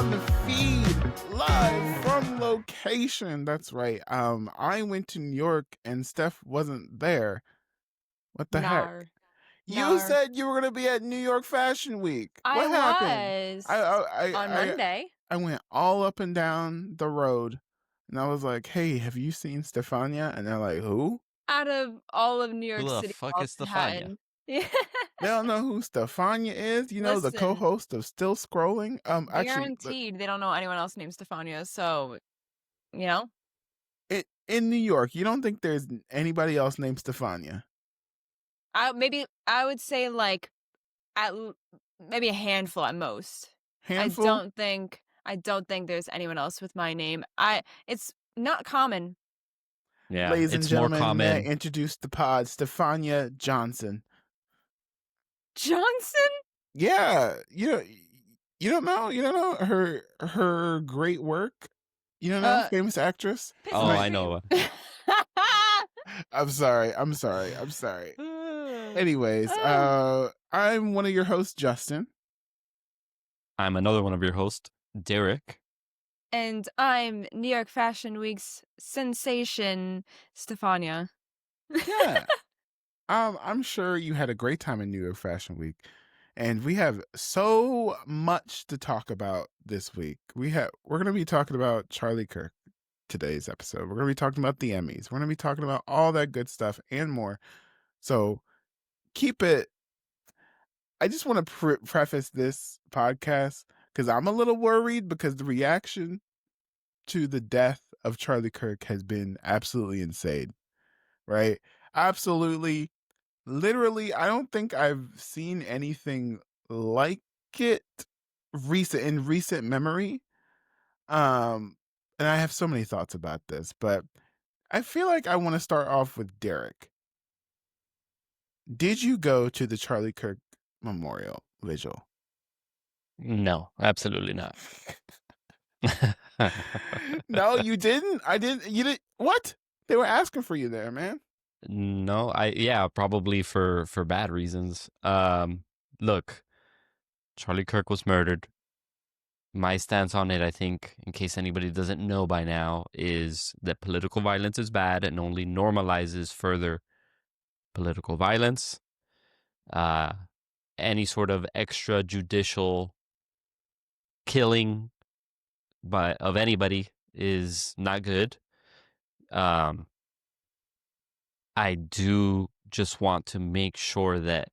on the feed, live from location. That's right. I went to New York and Steph wasn't there. What the heck? Nar. You said you were gonna be at New York Fashion Week. I What happened? was on I Monday. I went all up and down the road, and I was like, "Hey, have you seen Stefania?" And they're like, "Who?" Out of all of New Who York the City, fuck all is Stefania? Manhattan. Yeah. They don't know who Stefania is. You know, the Listen. co-host of Still Scrolling. Actually, Guaranteed they don't know anyone else named Stefania, so, you know? in New York, you don't think there's anybody else named Stefania? I would say, like, maybe a handful at most. Handful? I don't think there's anyone else with my name. It's not common. Yeah, Ladies and it's more gentlemen, may I common. introduce the pod, Stefania Johnson. Johnson? Yeah, you don't know her great work. You don't know, famous actress. Oh, I know. I'm sorry. Anyways, I'm one of your hosts, Justin. I'm another one of your hosts, Derek. And I'm New York Fashion Week's sensation, Stefania. Yeah. I'm sure you had a great time in New York Fashion Week, and we have so much to talk about this week. We're going to be talking about Charlie Kirk today's episode. We're going to be talking about the Emmys. We're going to be talking about all that good stuff and more. So keep it. I just want to preface this podcast because I'm a little worried because the reaction to the death of Charlie Kirk has been absolutely insane, right? Absolutely. Literally, I don't think I've seen anything like it in recent memory. And I have so many thoughts about this, but I feel like I want to start off with Derek. Did you go to the Charlie Kirk Memorial Vigil? No, absolutely not. No, you didn't. I didn't. You didn't. What? They were asking for you there, man. No, probably for bad reasons. Look, Charlie Kirk was murdered. My stance on it, I think, in case anybody doesn't know by now, is that political violence is bad and only normalizes further political violence. Any sort of extrajudicial killing of anybody is not good. I do just want to make sure that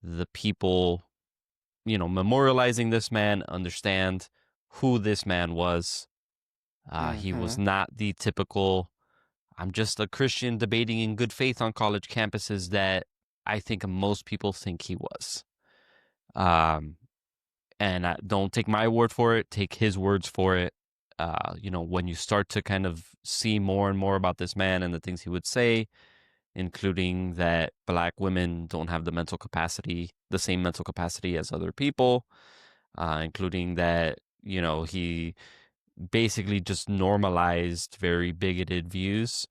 the people, memorializing this man understand who this man was. He was not the typical, I'm just a Christian debating in good faith on college campuses that I think most people think he was. And don't take my word for it, take his words for it. When you start to kind of see more and more about this man and the things he would say, including that Black women don't have the same mental capacity as other people, including that, he basically just normalized very bigoted views.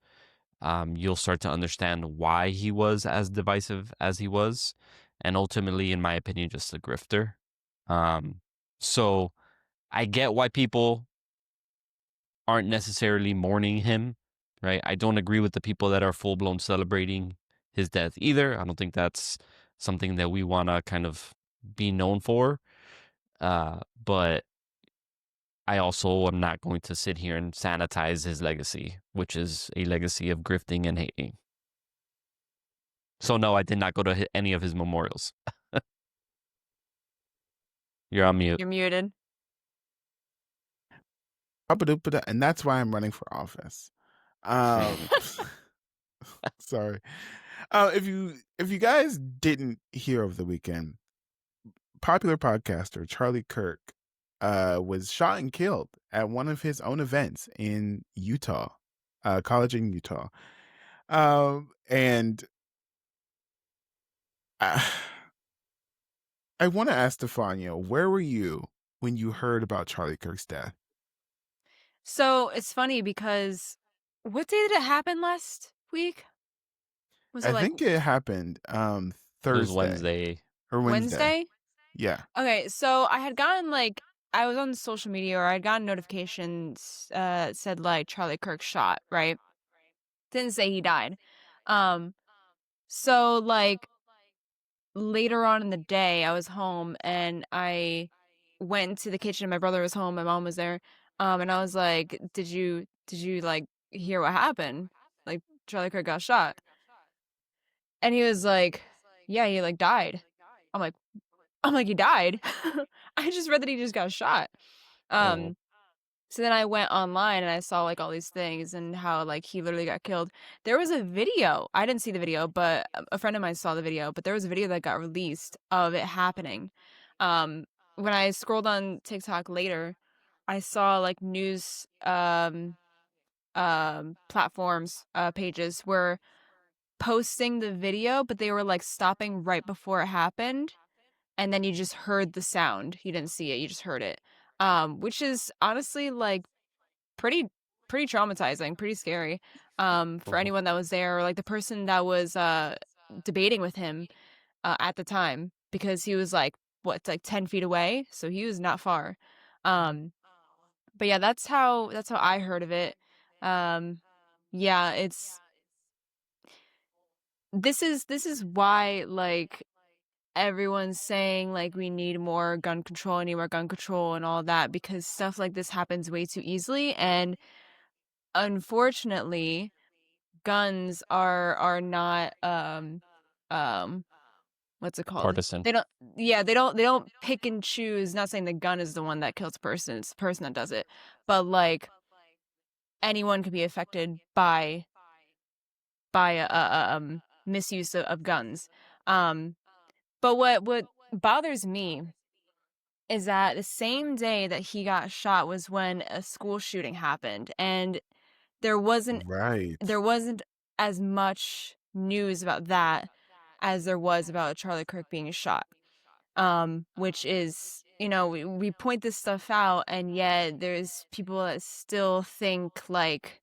You'll start to understand why he was as divisive as he was, and ultimately, in my opinion, just a grifter. So I get why people aren't necessarily mourning him, right? I don't agree with the people that are full-blown celebrating his death either. I don't think that's something that we want to kind of be known for. But I also am not going to sit here and sanitize his legacy, which is a legacy of grifting and hating. So no, I did not go to any of his memorials. You're on mute. You're muted. And that's why I'm running for office. Sorry. If you guys didn't hear over the weekend, popular podcaster Charlie Kirk was shot and killed at one of his own events in Utah, college in Utah. And I want to ask Stefania, where were you when you heard about Charlie Kirk's death? So it's funny because what day did it happen last week? I think it happened Thursday. It was Wednesday. Or Wednesday. Wednesday? Yeah. Okay, so I had gotten like I was on social media or I'd gotten notifications said like Charlie Kirk shot, right? Didn't say he died. Um so like later on in the day I was home and I went to the kitchen. My brother was home, my mom was there. And I was like, did you like hear what happened? Like Charlie Kirk got shot. And he was like, yeah, he like died. I'm like he died. I just read that he just got shot. Oh, Um So then I went online and I saw like all these things and how like he literally got killed. There was a video. I didn't see the video, but a friend of mine saw the video, but there was a video that got released of it happening. Um when I scrolled on TikTok later, I saw like news platforms pages were posting the video, but they were like stopping right before it happened, and then you just heard the sound. You didn't see it, you just heard it. Which is honestly like pretty pretty traumatizing, pretty scary, for mhm. anyone that was there, or, like, the person that was, debating with him, at the time, because he was, like, what, like, 10 feet away? So he was not far. Um, but yeah, that's how I heard of it. Um, yeah, it's this is why, like, everyone's saying, like, we need more gun control, I need more gun control and all that, because stuff like this happens way too easily, and unfortunately guns are not um what's it called? Partisan. They don't yeah, they don't pick and choose. Not saying the gun is the one that kills the person, it's the person that does it. But like anyone could be affected by misuse of guns. Um but what bothers me is that the same day that he got shot was when a school shooting happened, and there wasn't Right. there wasn't as much news about that as there was about Charlie Kirk being shot. Which is, we point this stuff out, and yet there's people that still think like,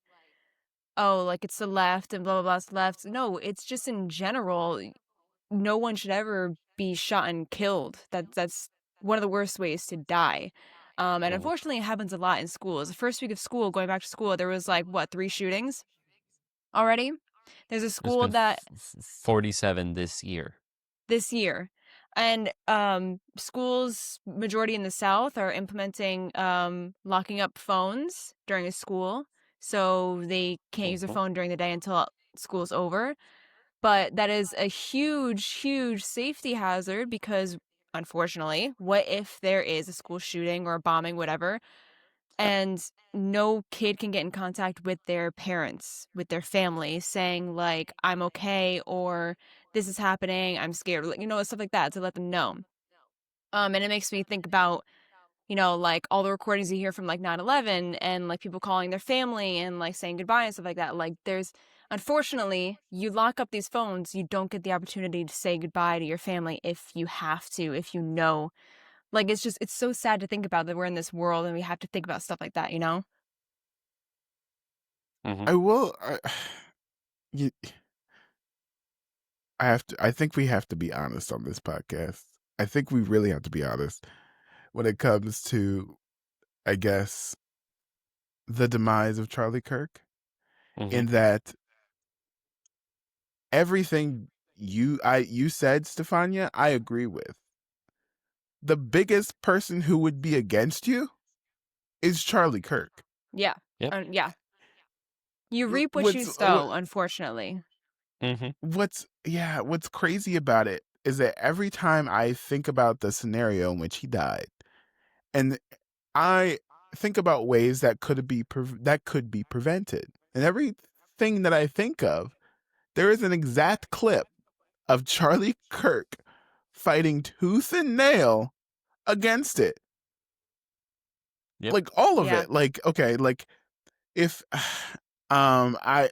oh, like it's the left and blah blah blah, it's the left. No, it's just in general. No one should ever be shot and killed. That's one of the worst ways to die. And Mhm. unfortunately, it happens a lot in schools. The first week of school, going back to school, there was like what, 3 shootings already. There's a There's school been that 47 this year. this year. And schools, majority in the South, are implementing locking up phones during a school, so they can't use their Mhm. phone during the day until school's over. But that is a huge, huge safety hazard because, unfortunately, what if there is a school shooting or a bombing, whatever, and no kid can get in contact with their parents, with their family, saying like, I'm okay, or this is happening, I'm scared, like, stuff like that, to let them know. And it makes me think about, like all the recordings you hear from like 9/11, and like people calling their family and like saying goodbye and stuff like that. Like there's, unfortunately, you lock up these phones, you don't get the opportunity to say goodbye to your family if you have to, if you know. Like it's so sad to think about that we're in this world and we have to think about stuff like that, you know? Mhm. I will. You, I have to. I think we have to be honest on this podcast. I think we really have to be honest when it comes to, I guess, the demise of Charlie Kirk. Mhm. In that everything you said, Stefania, I agree with. The biggest person who would be against you is Charlie Kirk. Yeah. Yep. Yeah. You reap what you What's sow, unfortunately. Mhm. what's crazy about it is that every time I think about the scenario in which he died, and I think about ways that could be prevented, and everything that I think of, there is an exact clip of Charlie Kirk fighting tooth and nail against it, Yep. like all of Yeah. it. Like, okay, like if I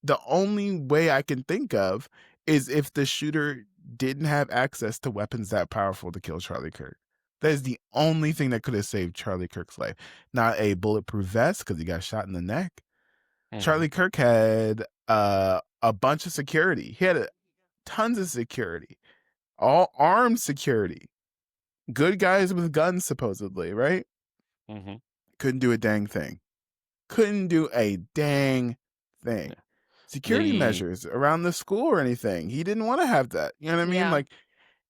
the only way I can think of is if the shooter didn't have access to weapons that powerful to kill Charlie Kirk. That is the only thing that could have saved Charlie Kirk's life. Not a bulletproof vest because he got shot in the neck. Mhm. Charlie Kirk had a bunch of security. He had tons of security, all armed security. Good guys with guns, supposedly, right? Mm-hmm. Couldn't do a dang thing. Couldn't do a dang thing. Yeah. Security The measures around the school or anything. He didn't want to have that. You know what I mean? Yeah. Like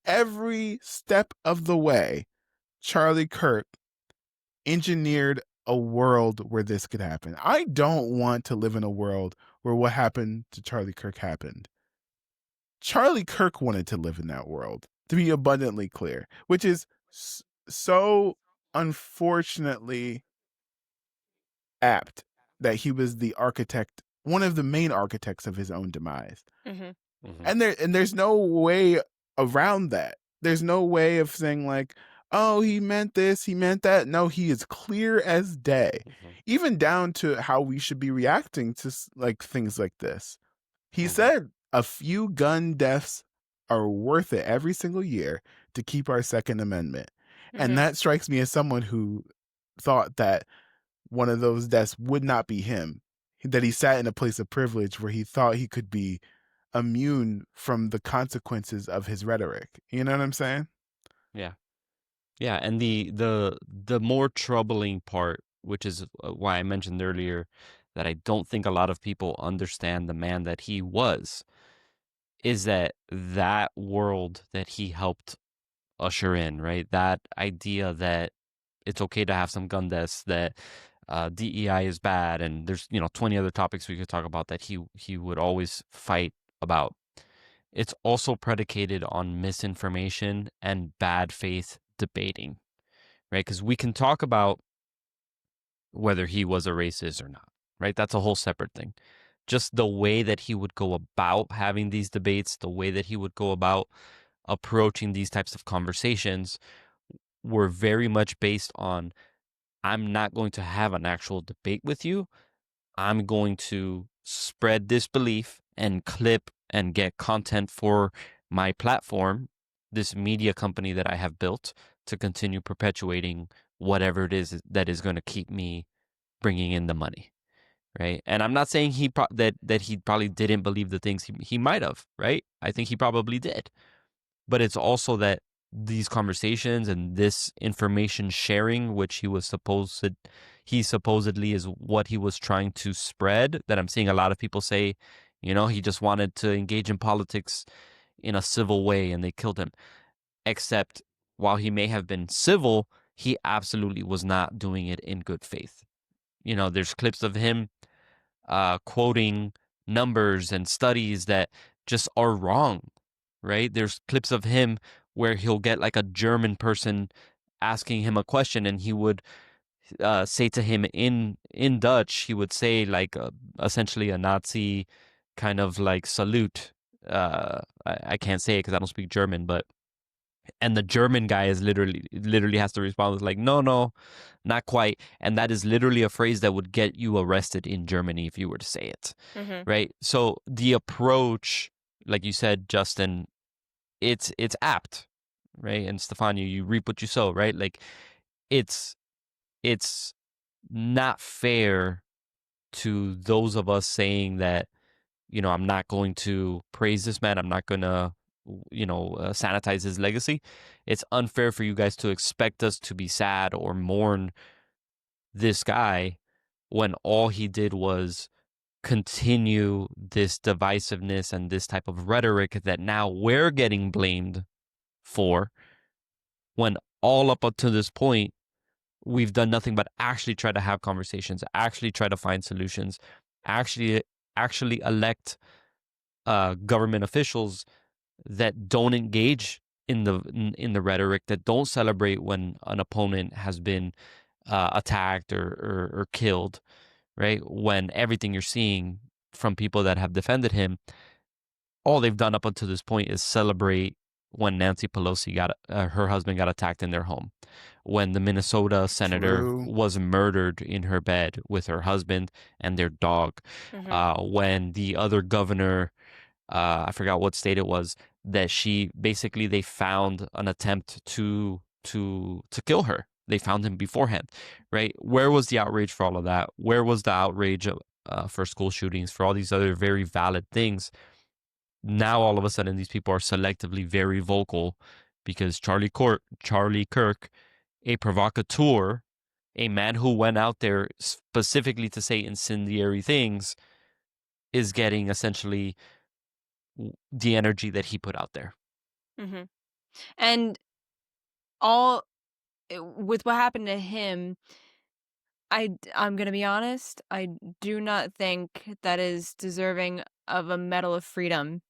every step of the way, Charlie Kirk engineered a world where this could happen. I don't want to live in a world where what happened to Charlie Kirk happened. Charlie Kirk wanted to live in that world, to be abundantly clear, which is so unfortunately apt that he was the architect, one of the main architects of his own demise. Mm-hmm. Mm-hmm. And there's no way around that. There's no way of saying like, oh, he meant this, he meant that. No, he is clear as day, Mm-hmm. even down to how we should be reacting to like things like this. He Mm-hmm. said a few gun deaths are worth it every single year to keep our Second Amendment. And Mm-hmm. that strikes me as someone who thought that one of those deaths would not be him, that he sat in a place of privilege where he thought he could be immune from the consequences of his rhetoric. You know what I'm saying? Yeah. Yeah, and the more troubling part, which is why I mentioned earlier that I don't think a lot of people understand the man that he was, is that that world that he helped usher in, right? That idea that it's okay to have some gun deaths, that DEI is bad, and there's 20 other topics we could talk about that he would always fight about. It's also predicated on misinformation and bad faith debating, right? Because we can talk about whether he was a racist or not, right? That's a whole separate thing. Just the way that he would go about having these debates, the way that he would go about approaching these types of conversations were very much based on, I'm not going to have an actual debate with you. I'm going to spread this belief and clip and get content for my platform, this media company that I have built to continue perpetuating whatever it is that is going to keep me bringing in the money, right? And I'm not saying that he probably didn't believe the things he might have, right? I think he probably did. But it's also that these conversations and this information sharing, which he supposedly is what he was trying to spread, that I'm seeing a lot of people say, he just wanted to engage in politics in a civil way and they killed him. Except while he may have been civil, he absolutely was not doing it in good faith. There's clips of him quoting numbers and studies that just are wrong, right? There's clips of him where he'll get like a German person asking him a question, and he would say to him in Dutch, he would say like essentially a Nazi kind of like salute. I can't say it because I don't speak German, but and the German guy is literally has to respond with like, no, not quite. And that is literally a phrase that would get you arrested in Germany if you were to say it. Mm-hmm. Right? So the approach, like you said, Justin, it's apt, right? And Stefania, you reap what you sow, right? Like it's not fair to those of us saying that, I'm not going to praise this man. I'm not going to, sanitize his legacy. It's unfair for you guys to expect us to be sad or mourn this guy when all he did was continue this divisiveness and this type of rhetoric that now we're getting blamed for, when all up to this point, we've done nothing but actually try to have conversations, actually try to find solutions, actually elect government officials that don't engage in the rhetoric, that don't celebrate when an opponent has been attacked or killed, right? When everything you're seeing from people that have defended him, all they've done up until this point is celebrate when Nancy Pelosi her husband got attacked in their home, when the Minnesota senator True. was murdered in her bed with her husband and their dog, Mm-hmm. when the other governor, I forgot what state it was, that they found an attempt to kill her. They found him beforehand, right? Where was the outrage for all of that? Where was the outrage for school shootings, for all these other very valid things? Now all of a sudden these people are selectively very vocal because Charlie Kirk, a provocateur, a man who went out there specifically to say incendiary things, is getting essentially the energy that he put out there. Mm-hmm. And all with what happened to him, I'm gonna be honest, I do not think that is deserving of a Medal of Freedom.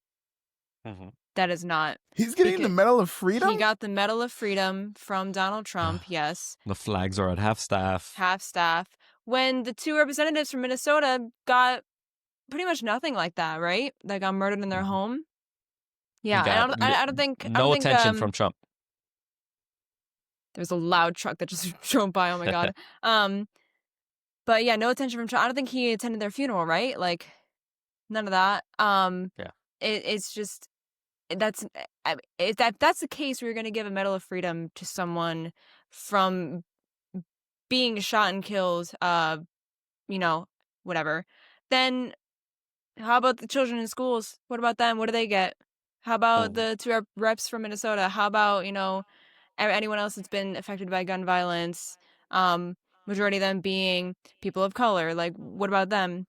Mm-hmm. That is not. He's getting the Because Medal of Freedom? he got the Medal of Freedom from Donald Trump, yes. The flags are at half staff. Half staff. When the 2 representatives from Minnesota got pretty much nothing like that, right? They got murdered in their Mm-hmm. home. And Yeah, and got I don't think no attention from Trump. there was a loud truck that just drove by. Oh my god. But yeah, no attention from Trump. I don't think he attended their funeral, right? Like none of that. Yeah. It's just that's if that's the case, we're gonna give a Medal of Freedom to someone from being shot and killed, you know, whatever. Then how about the children in schools? What about them? What do they get? How about Mm-hmm. the 2 reps from Minnesota? How about, anyone else that's been affected by gun violence? Majority of them being people of color. Like, what about them?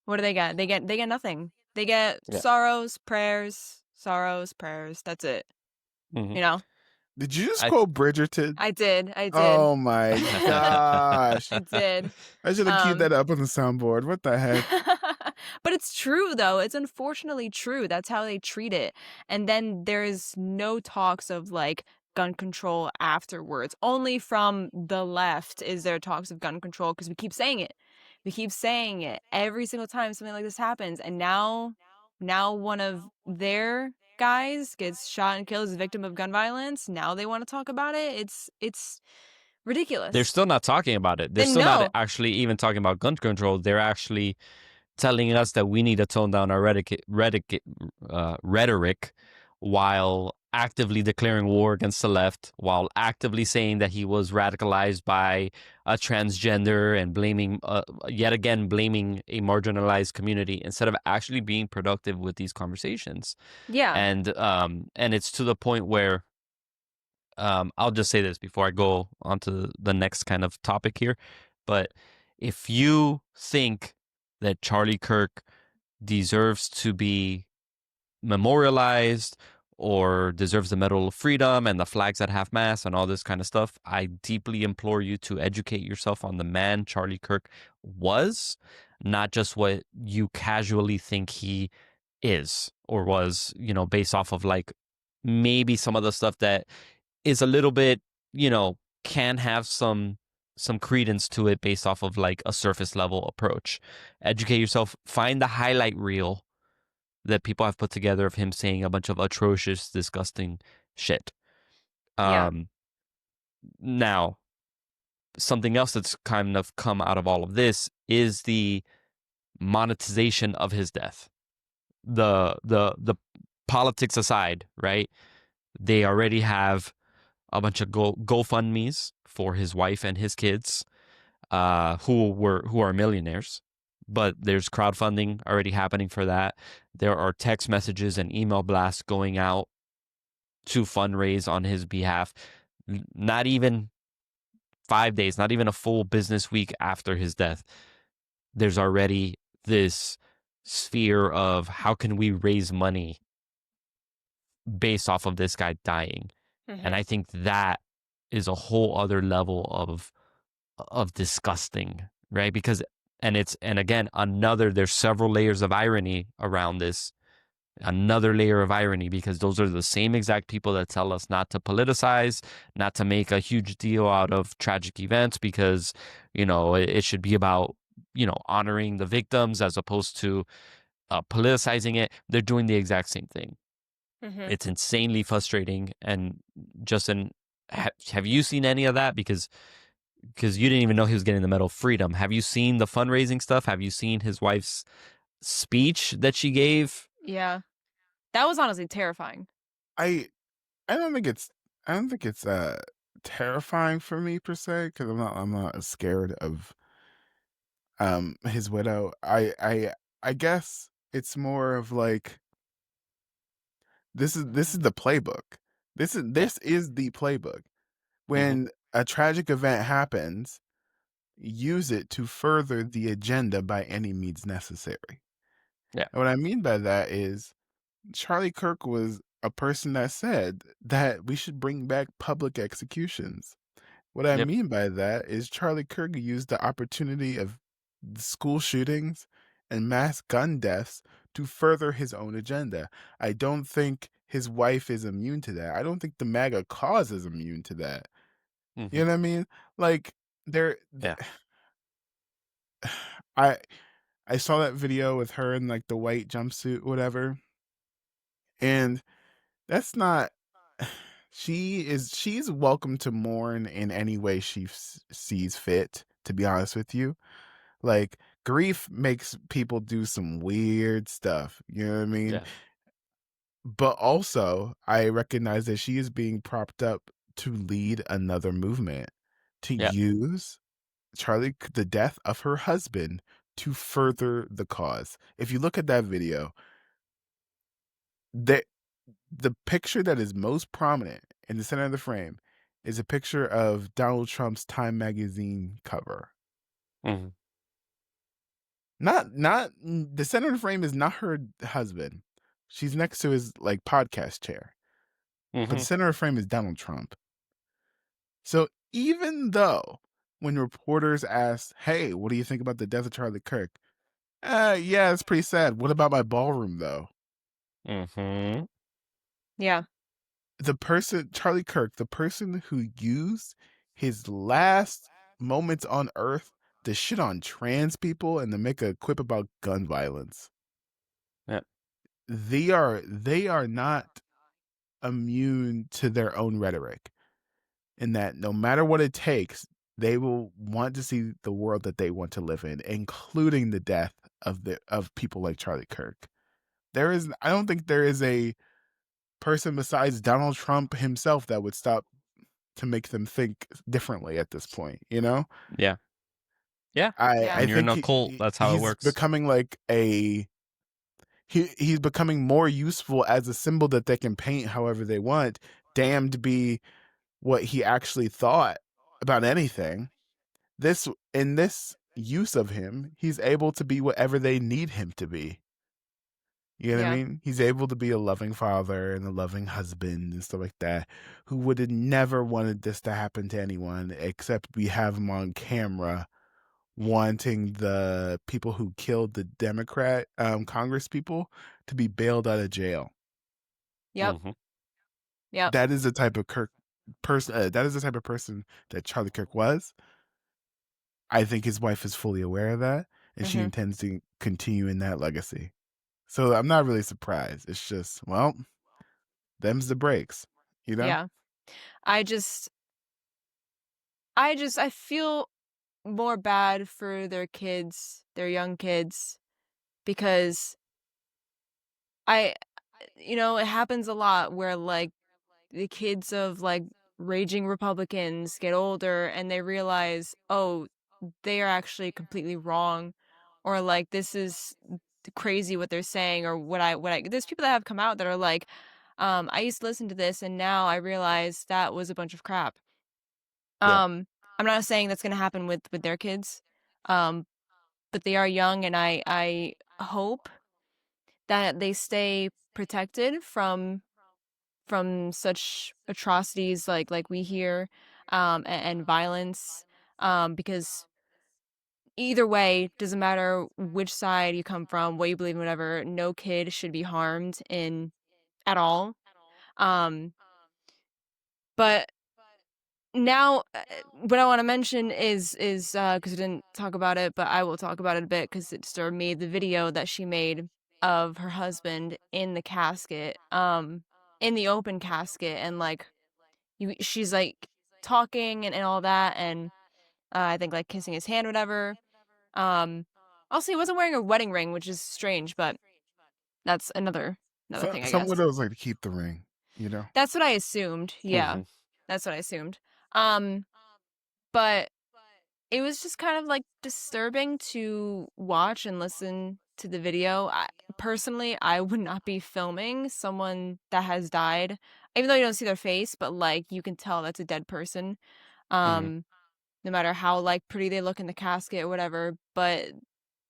What do they get? They get nothing. They get Yeah. sorrows, prayers, sorrows, prayers. That's it. Mm-hmm. You know? Did you just quote Bridgerton? I did. Oh my gosh. I did. I should have queued that up on the soundboard. What the heck? But it's true, though. It's unfortunately true. That's how they treat it. And then there's no talks of like gun control afterwards. Only from the left is there talks of gun control because we keep saying it. We keep saying it every single time something like this happens. And now one of their guys gets shot and killed as a victim of gun violence. Now they want to talk about it. It's ridiculous. They're still not talking about it. They're Then still not no. actually even talking about gun control. They're actually telling us that we need to tone down our rhetoric while actively declaring war against the left, while actively saying that he was radicalized by a transgender and blaming, yet again, blaming a marginalized community instead of actually being productive with these conversations. Yeah. And it's to the point where I'll just say this before I go on to the next kind of topic here. But if you think that Charlie Kirk deserves to be memorialized or deserves the Medal of Freedom and the flags at half mast and all this kind of stuff, I deeply implore you to educate yourself on the man Charlie Kirk was, not just what you casually think he is or was, based off of like maybe some of the stuff that is a little bit, can have some credence to it based off of like a surface level approach. Educate yourself, find the highlight reel that people have put together of him saying a bunch of atrocious, disgusting shit. Yeah. Now, something else that's kind of come out of all of this is the monetization of his death. The politics aside, right? They already have a bunch of GoFundMes for his wife and his kids, who are millionaires. But there's crowdfunding already happening for that. There are text messages and email blasts going out to fundraise on his behalf. Not even 5 days, not even a full business week after his death, there's already this sphere of how can we raise money based off of this guy dying. Mm-hmm. And I think that is a whole other level of disgusting, right? Because and again, there's several layers of irony around this. Another layer of irony, because those are the same exact people that tell us not to politicize, not to make a huge deal out of tragic events, because, it should be about, honoring the victims as opposed to politicizing it. They're doing the exact same thing. Mm-hmm. It's insanely frustrating. And Justin, have you seen any of that? Because you didn't even know he was getting the Medal of Freedom. Have you seen the fundraising stuff? Have you seen his wife's speech that she gave? Yeah. That was honestly terrifying. I don't think it's terrifying for me per se, because I'm not as scared of his widow. I guess it's more of like this is the playbook. Yeah. This is the playbook. Hmm. When a tragic event happens, use it to further the agenda by any means necessary. Yeah. And what I mean by that is Charlie Kirk was a person that said that we should bring back public executions. What I Yep. mean by that is Charlie Kirk used the opportunity of school shootings and mass gun deaths to further his own agenda. I don't think his wife is immune to that. I don't think the MAGA cause is immune to that. You Hmm. know what I mean? Like there, Yeah. I I saw that video with her in like the white jumpsuit, whatever, and that's not. She's welcome to mourn in any way she sees fit. To be honest with you, like grief makes people do some weird stuff. You know what I mean? Yeah. But also, I recognize that she is being propped up to lead another movement, to Yeah. use the death of her husband to further the cause. If you look at that video, the the picture that is most prominent in the center of the frame is a picture of Donald Trump's Time magazine cover. Hmm. Not the center of the frame is not her husband. She's next to his like podcast chair. But the Hmm. center of the frame is Donald Trump. So even though when reporters asked, "Hey, what do you think about the death of Charlie Kirk?" Yeah, it's pretty sad. What about my ballroom though? Hmm. Yeah. The person, Charlie Kirk, the person who used his last moments on earth to shit on trans people and to make a quip about gun violence. Yeah. They are not immune to their own rhetoric, in that no matter what it takes, they will want to see the world that they want to live in, including the death of people like Charlie Kirk. I don't think there is a person besides Donald Trump himself that would stop to make them think differently at this point, you know? Yeah. Yeah. I Yeah. When you're in think a cult, that's how it he's works. becoming like he's becoming more useful as a symbol that they can paint however they want. Damned be what he actually thought about anything. This use of him, he's able to be whatever they need him to be. You know what I Yeah. mean? He's able to be a loving father and a loving husband and stuff like that, who would have never wanted this to happen to anyone, except we have him on camera wanting the people who killed the Democrat Congress people to be bailed out of jail. Yep. Hmm. Yep. That is the type of Kirk person. That is the type of person that Charlie Kirk was. I think his wife is fully aware of that, and she Hmm. intends to continue in that legacy. So I'm not really surprised. It's just, well, them's the breaks, you know? Yeah. I just I feel more bad for their kids, their young kids, because I it happens a lot where like the kids of like raging Republicans get older and they realize, oh, they are actually completely wrong, or like this is crazy what they're saying, or what I there's people that have come out that are like, I used to listen to this and now I realize that was a bunch of crap. Yeah. Um, I'm not saying that's gonna happen with their kids, um, but they are young, and I hope that they stay protected from such atrocities like we hear, and violence, because either way, doesn't matter which side you come from, what you believe in, whatever, no kid should be harmed in at all. Um, but now, what I want to mention is because I didn't talk about it, but I will talk about it a bit because it disturbed me. The video that she made of her husband in the casket, in the open casket, and like she's like talking and all that, and I think like kissing his hand, whatever. Um, Also, he wasn't wearing a wedding ring, which is strange, but that's another So thing, I some guess. widows like to keep the ring, you know? That's what I assumed. Yeah, Hmm. that's what I assumed. Um, but it was just kind of like disturbing to watch and listen to the video. Personally, I would not be filming someone that has died. even though you don't see their face, but like you can tell that's a dead person. Mhm. No matter how like pretty they look in the casket or whatever. But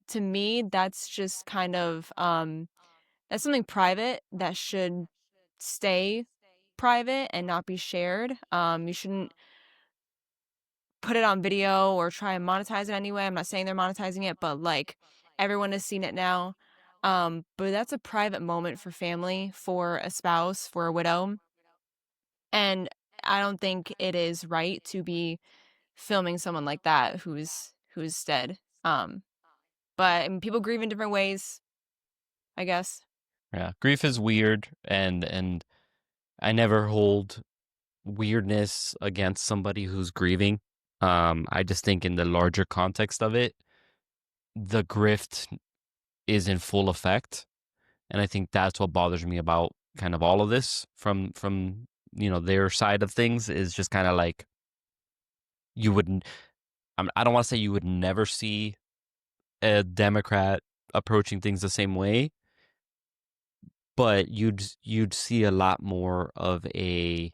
to me, that's just kind of that's something private that should stay private and not be shared. You shouldn't put it on video or try and monetize it anyway. I'm not saying they're monetizing it, but like everyone has seen it now. But that's a private moment for family, for a spouse, for a widow. And I don't think it is right to be filming someone like that who's dead. But I mean, people grieve in different ways, I guess. Yeah, grief is weird, and I never hold weirdness against somebody who's grieving. I just think in the larger context of it, the grift is in full effect, and I think that's what bothers me about kind of all of this from their side of things is just kind of like you wouldn't. I don't want to say you would never see a Democrat approaching things the same way, but you'd see a lot more of a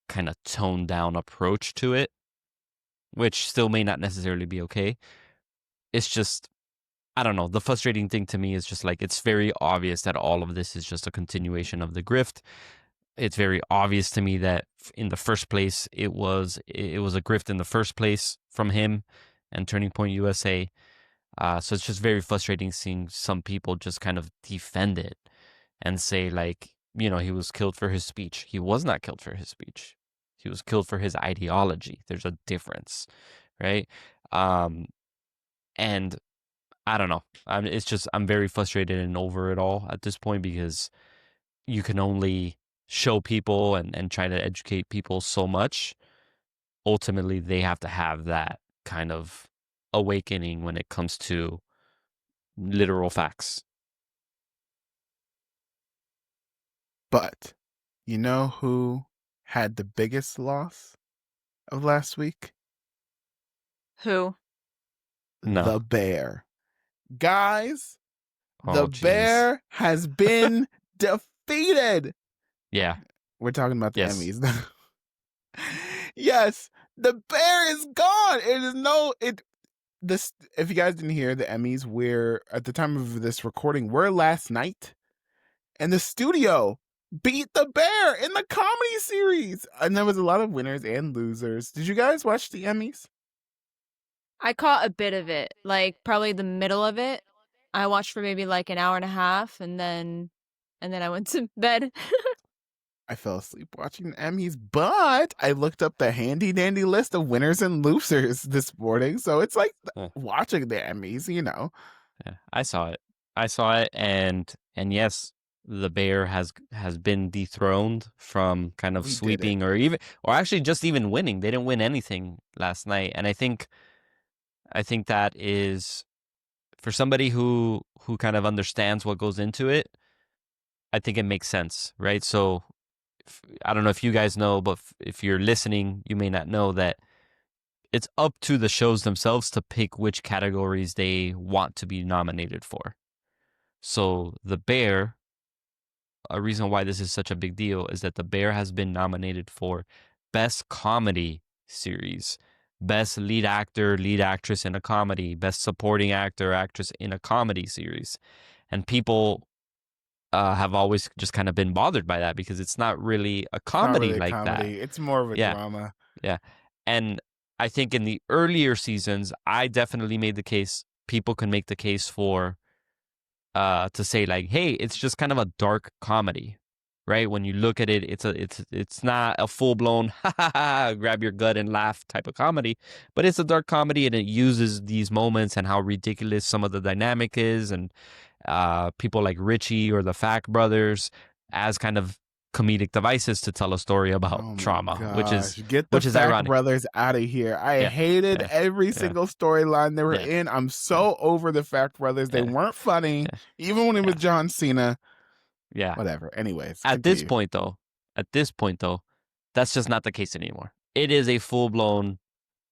kind of toned down approach to it, which still may not necessarily be okay. It's just, I don't know. The frustrating thing to me is just like it's very obvious that all of this is just a continuation of the grift. It's very obvious to me that in the first place it was a grift in the first place from him and Turning Point USA. So it's just very frustrating seeing some people just kind of defend it and say like, he was killed for his speech. He was not killed for his speech. He was killed for his ideology. There's a difference, right? And I don't know. I'm very frustrated and over it all at this point because you can only show people and try to educate people so much. Ultimately, they have to have that kind of awakening when it comes to literal facts. But you know who had the biggest loss of last week? Who? No. The bear. Guys, Oh, the jeez. bear has been defeated. Yeah. We're talking about the Yes. Emmys. Yes, the bear is gone. It is no it this if you guys didn't hear the Emmys, we're at the time of this recording, we're last night, and the studio beat the bear in the comedy series. And there was a lot of winners and losers. Did you guys watch the Emmys? I caught a bit of it, like probably the middle of it. I watched for maybe like an hour and a half and then I went to bed. I fell asleep watching the Emmys, but I looked up the handy dandy list of winners and losers this morning. So it's like Yeah. watching the Emmys. Yeah. I saw it. And yes, the bear has been dethroned from kind of We did it. sweeping or actually just even winning. They didn't win anything last night. And I think that is for somebody who kind of understands what goes into it, I think it makes sense, right? So I don't know if you guys know, but if you're listening, you may not know that it's up to the shows themselves to pick which categories they want to be nominated for. So The Bear, a reason why this is such a big deal is that The Bear has been nominated for Best Comedy Series, Best Lead Actor, Lead Actress in a Comedy, Best Supporting Actor, Actress in a Comedy Series. And people have always just kind of been bothered by that because it's not really a It's not comedy really a like that. comedy. It's more of a Yeah, drama. yeah. And I think in the earlier seasons, I definitely made the case, people can make the case for to say like, hey, it's just kind of a dark comedy, right? When you look at it, it's not a full blown grab your gut and laugh type of comedy, but it's a dark comedy and it uses these moments and how ridiculous some of the dynamic is, and people like Richie or the Fack brothers as kind of comedic devices to tell a story about Oh my trauma, which gosh. is Get the which is Fact ironic. Brothers out of here. I Yeah, hated yeah, every yeah, single storyline they were yeah, in. I'm yeah, so over the Fact Brothers. They yeah, weren't funny, yeah, even when it was yeah. John Cena. Yeah. Whatever. Anyways, At this continue. point, though, that's just not the case anymore. It is a full blown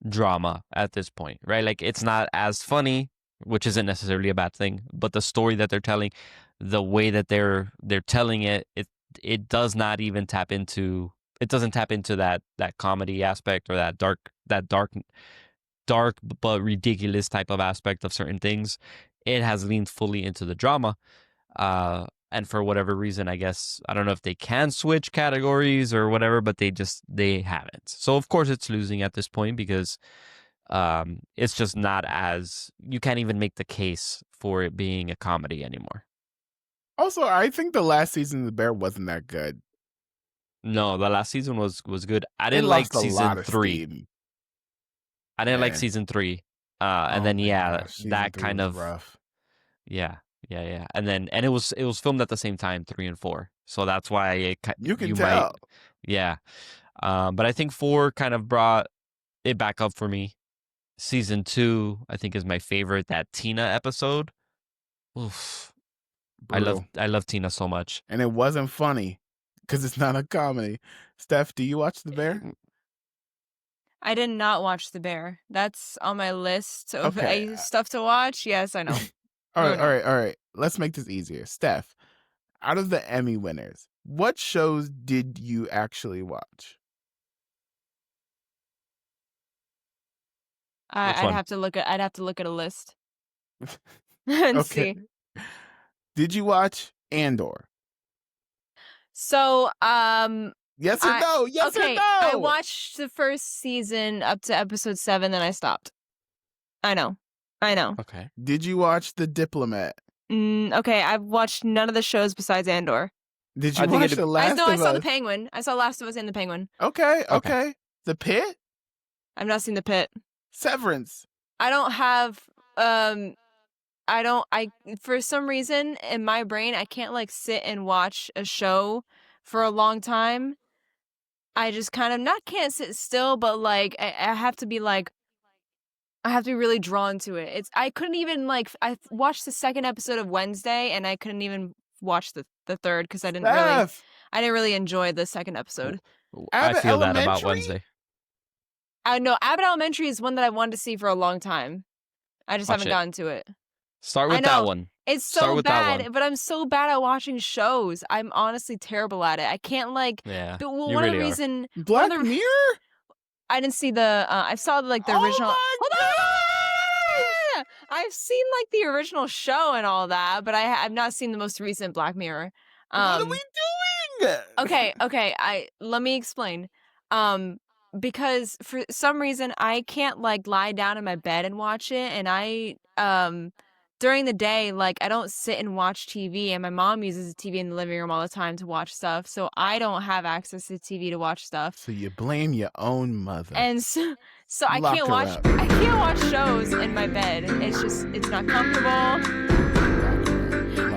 drama at this point, right? Like it's not as funny, which isn't necessarily a bad thing, but the story that they're telling, the way that they're telling it, it does not even tap into that comedy aspect, or that dark but ridiculous type of aspect of certain things. It has leaned fully into the drama. And for whatever reason, I guess, I don't know if they can switch categories or whatever, but they haven't. So of course it's losing at this point, because it's just not as, you can't even make the case for it being a comedy anymore. Also, I think the last season of The Bear wasn't that good. No, the last season was good. I It didn't like lost a season lot of 3. steam. I didn't like Man. season 3. And Oh then my gosh, season that 3 kind was of rough. Yeah. And it was filmed at the same time, 3 and 4. So that's why You can might, tell. yeah. But I think 4 kind of brought it back up for me. Season 2, I think, is my favorite. That Tina episode. Oof. Brutal. I love Tina so much. And it wasn't funny because it's not a comedy. Steph, do you watch The Bear? I did not watch The Bear. That's on my list of Okay. stuff to watch. Yes, I know. All No. right. Let's make this easier. Steph, out of the Emmy winners, what shows did you actually watch? Which I'd one? have to look at a list and Okay. see. Did you watch Andor? So, Yes or no? Yes or okay, no? I watched the first season up to episode 7, then I stopped. I know. Okay. Did you watch The Diplomat? Okay, I've watched none of the shows besides Andor. Did you I think watch The Last of Us? I saw The Penguin. I saw Last of Us and The Penguin. Okay. The Pit? I've not seen The Pit. Severance? I don't have for some reason in my brain I can't like sit and watch a show for a long time. I just kind of can't sit still, but like I have to be like, I have to be really drawn to it. I couldn't even like, I watched the second episode of Wednesday and I couldn't even watch the third because I didn't really enjoy the second episode. I Abbott feel that about Elementary? Wednesday. I know Abbott Elementary is one that I wanted to see for a long time. I just Watch haven't it. gotten to it. Start I with know. that one. It's Start so with that bad, one. but I'm so bad at watching shows. I'm honestly terrible at it. I can't like. Yeah. Well, you one of really the are. reason Black Mirror? I didn't see the. I saw like the Oh original. my Hold on! I've seen like the original show and all that, but I've not seen the most recent Black Mirror. What are we doing? Okay. Let me explain. Because for some reason I can't like lie down in my bed and watch it, and I during the day, like I don't sit and watch TV, and my mom uses the TV in the living room all the time to watch stuff, so I don't have access to TV to watch stuff. So you blame your own mother. And so I Lock can't her watch up. I can't watch shows in my bed. It's not comfortable.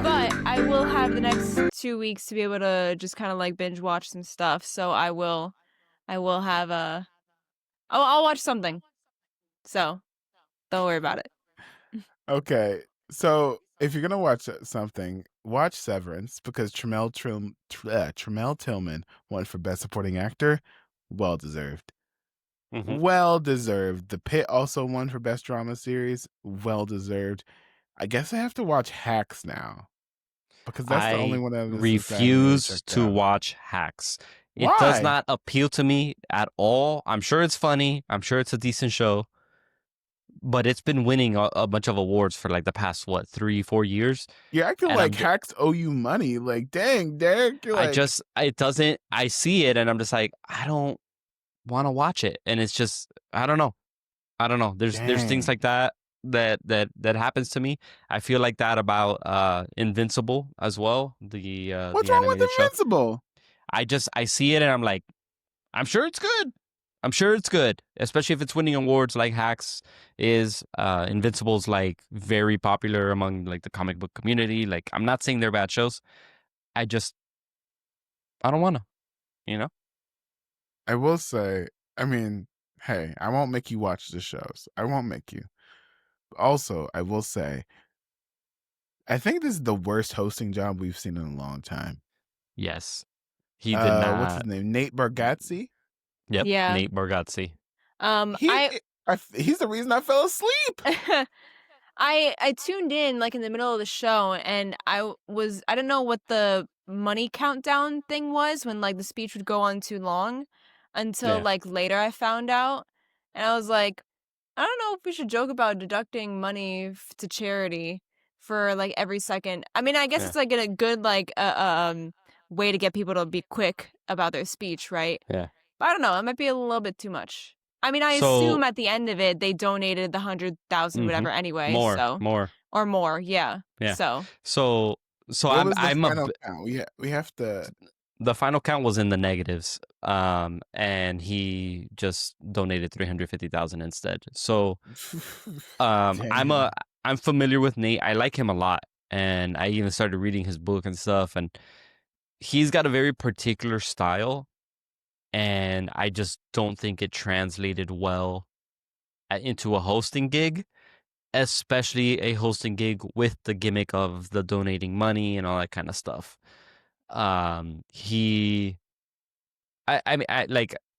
But I will have the next 2 weeks to be able to just kind of like binge watch some stuff. So I will have I'll watch something. So don't worry about it. Okay, so if you're gonna watch something, watch Severance because Tremel Tillman won for Best Supporting Actor. Well deserved. Mhm. Well deserved. The Pit also won for Best Drama Series. Well deserved. I guess I have to watch Hacks now because that's the only one that I refuse to watch Hacks. It Why? does not appeal to me at all. I'm sure it's funny. I'm sure it's a decent show. But it's been winning a bunch of awards for like the past 3-4 years. You're acting And like Hacks owe you money. Like, dang, Derek. You're like, it doesn't. I see it and I'm just like, I don't want to watch it. And it's just, I don't know. There's things Dang. like that happens to me. I feel like that about Invincible as well. what's the wrong with animated show. Invincible? I see it and I'm like, I'm sure it's good. Especially if it's winning awards like Hacks is. Invincible's like very popular among like the comic book community. Like, I'm not saying they're bad shows. I don't want to, you know? I will say, I mean, hey, I won't make you watch the shows. I won't make you. Also, I will say, I think this is the worst hosting job we've seen in a long time. Yes. He did not. What's his name? Nate Bargatze? Yep. Yeah. Nate Bargatze. He's the reason I fell asleep. I tuned in like in the middle of the show and I didn't know what the money countdown thing was when like the speech would go on too long until Yeah. like later I found out. And I was like, I don't know if we should joke about deducting money to charity for like every second. I mean, I guess Yeah. it's like a good like way to get people to be quick about their speech, right? Yeah. But I don't know, it might be a little bit too much. I mean, I assume So, at the end of it they donated the 100,000 whatever anyway, so more. or more, yeah. Yeah. So So What was the I'm a final count? We have to. the final count was in the negatives. And he just donated 350,000 instead. So, Damn. I'm familiar with Nate. I like him a lot, and I even started reading his book and stuff. And he's got a very particular style, and I just don't think it translated well into a hosting gig, especially a hosting gig with the gimmick of the donating money and all that kind of stuff. He, I mean,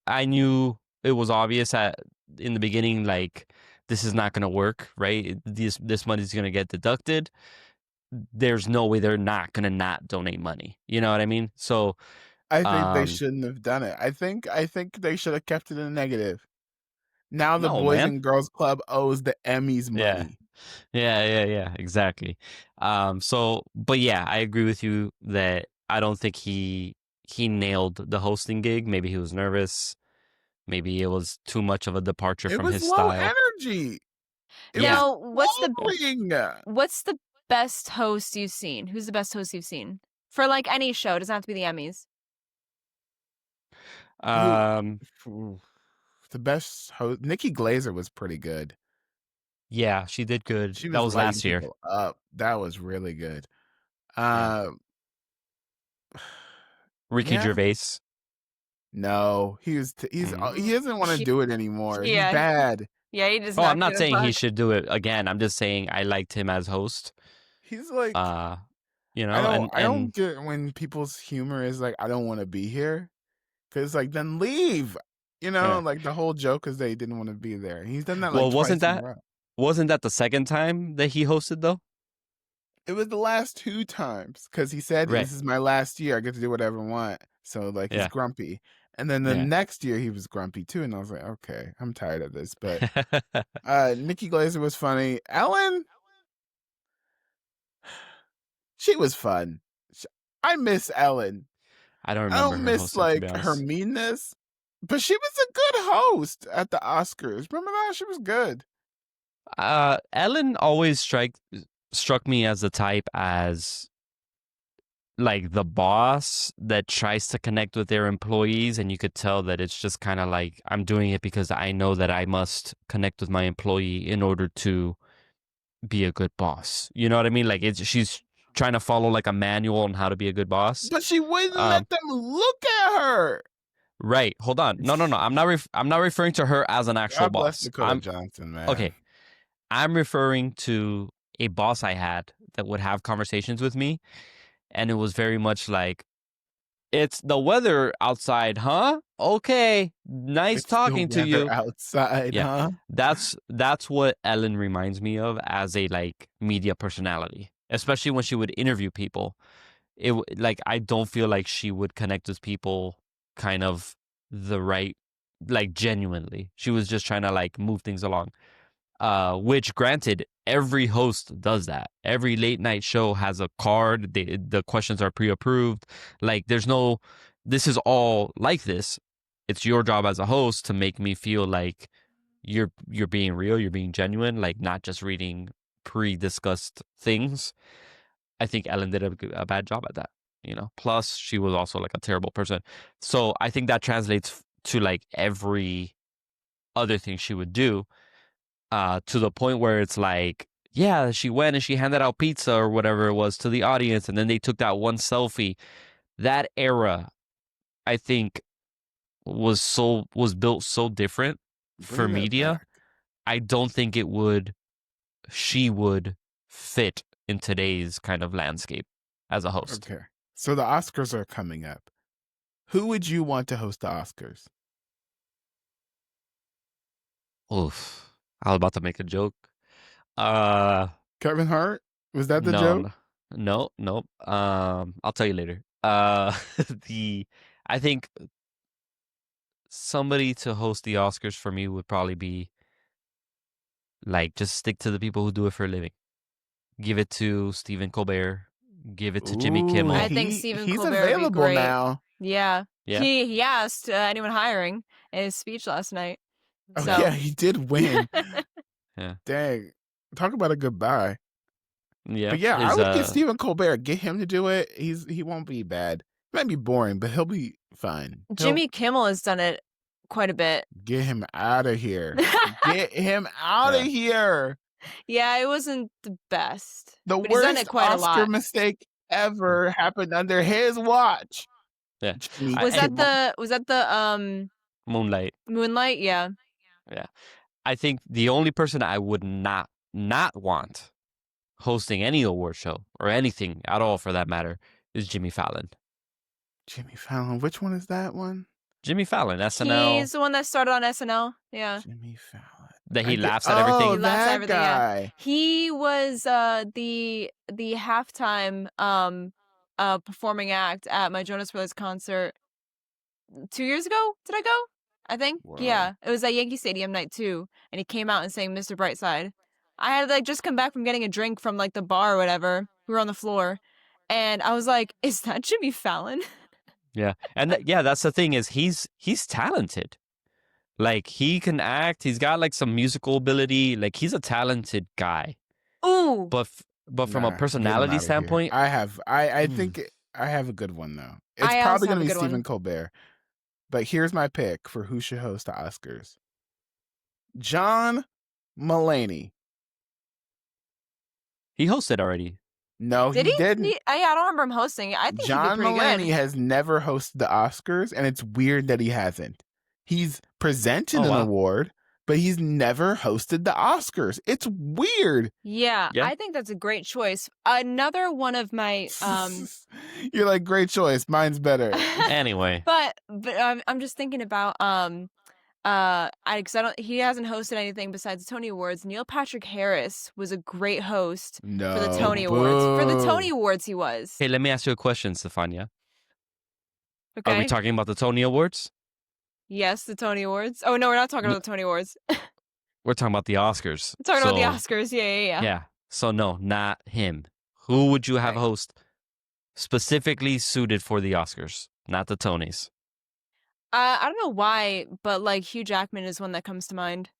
I knew it was obvious in the beginning, like, this is not going to work, right? This money's going to get deducted. There's no way they're not going to not donate money. You know what I mean? So, I think they um, shouldn't have done it. I think they should have kept it in the negative. Now the no, Boys man. and Girls Club owes the Emmys Yeah. money. Yeah, exactly. So, but yeah, I agree with you that I don't think he nailed the hosting gig. Maybe he was nervous. Maybe it was too much of a departure It from was his low style. energy. It Yeah. was now Yeah. boring. what's the best host you've seen? Who's the best host you've seen? For like any show, it doesn't have to be the Emmys. Who Um, the best host? Nikki Glazer was pretty good. yeah, she did good. She That was was lighting last year. people up. That was really good. Yeah. Uh, Ricky yeah. Gervais. No, he doesn't want to She- do it anymore. He's Yeah, bad. yeah, he does Oh, I'm not not give a saying he fuck. should do it again. I'm just saying I liked him as host. He's like, You know, I don't get when people's humor is like, I don't want to be here, because like then leave. yeah. Like the whole joke is they didn't want to be there. He's done that like Well, twice in a row. wasn't that the second time that he hosted though? It was the last 2 times because he said, Right. "This is my last year. I get to do whatever I want." So like he's Yeah. grumpy, and then the Yeah. next year he was grumpy too, and I was like, okay, I'm tired of this. But Nikki Glazer was funny. Ellen, she was fun. I miss Ellen. I don't I remember don't her miss hosting, to be like her honest. meanness, but she was a good host at the Oscars. Remember that? She was good. Ellen always struck me as the type as like the boss that tries to connect with their employees, and you could tell that it's just kind of like, I'm doing it because I know that I must connect with my employee in order to be a good boss. You know what I mean? Like she's trying to follow like a manual on how to be a good boss. But she wouldn't Um, let them look at her. right. Hold on. No. I'm not referring to her as an actual God bless boss. Dakota Johnson, man. Okay. I'm referring to a boss I had that would have conversations with me, and it was very much like, it's the weather outside, huh? Okay, nice It's the talking to weather you. outside, Yeah, huh? that's what Ellen reminds me of as a like media personality, especially when she would interview people. Like, I don't feel like she would connect with people kind of the right, like, genuinely. She was just trying to like move things along. Which, granted, every host does that. Every late night show has a card. The questions are pre-approved. Like, there's no, this is all like this. It's your job as a host to make me feel like you're being real, you're being genuine, like not just reading pre-discussed things. I think Ellen did a bad job at that. Plus she was also like a terrible person. So I think that translates to like every other thing she would do. To the point where it's like, yeah, she went and she handed out pizza or whatever it was to the audience, and then they took that one selfie. That era, I think, was built so different for Bring that media. back. I don't think she would fit in today's kind of landscape as a host. Okay. So the Oscars are coming up. Who would you want to host the Oscars? Oof. I was about to make a joke. Kevin Hart? Was that the joke? No. I'll tell you later. I think somebody to host the Oscars for me would probably be like just stick to the people who do it for a living. Give it to Stephen Colbert. Give it to Jimmy Ooh, I Kimmel. think Stephen he's Colbert would be available great. now. Yeah. Yeah. He asked anyone hiring in his speech last night. Oh So. yeah, he did win. Yeah. Dang, talk about a goodbye. Yeah. But yeah, I Is would give Stephen Colbert, get him to do it. He won't be bad. He might be boring, but he'll be fun. Jimmy Kimmel has done it quite a bit. Get him out of here. Get him out of Yeah. here. Yeah, it wasn't the best. The but he's done worst it quite a Oscar lot. mistake ever happened under his watch. Yeah. Jimmy Was Kimmel. that the Moonlight? Moonlight? Yeah. Yeah. I think the only person I would not want hosting any award show or anything at all for that matter is Jimmy Fallon. Jimmy Fallon. Which one is that one? Jimmy Fallon, SNL. He's the one that started on SNL. Yeah. Jimmy Fallon. That he laughs at Oh, everything. He laughs at that everything, guy. yeah. He was the halftime performing act at my Jonas Brothers concert 2 years ago. Did I go? I think. Whoa. Yeah. It was at Yankee Stadium night 2, and he came out and sang Mr. Brightside. I had like just come back from getting a drink from like the bar or whatever. We were on the floor, and I was like, "Is that Jimmy Fallon?" Yeah. And that's the thing is he's talented. Like he can act, he's got like some musical ability, like he's a talented guy. Ooh. But from a Nah, personality get him outta here. standpoint, I think I have a good one though. It's I probably also going have to a be good one. Stephen Colbert. But here's my pick for who should host the Oscars. John Mulaney. he hosted already. No, Did he he? didn't. I don't remember him hosting. I think John he'd be pretty Mulaney good. has never hosted the Oscars, and it's weird that he hasn't. He's presented an award, but he's never hosted the Oscars. It's weird. Yeah, Yeah. I think that's a great choice. Another one of my You're like, great choice. Mine's better. Anyway. but I'm just thinking about because he hasn't hosted anything besides the Tony Awards. Neil Patrick Harris was a great host No, for the Tony Awards. For the Tony Awards, he was. Hey, let me ask you a question, Stefania. Okay. Are we talking about the Tony Awards? Yes, the Tony Awards. Oh no, we're not talking about the Tony Awards. We're talking about the Oscars. We're talking about the Oscars. Yeah. Yeah. So no, not him. Who would you have host specifically suited for the Oscars, not the Tonys? I don't know why, but like Hugh Jackman is one that comes to mind.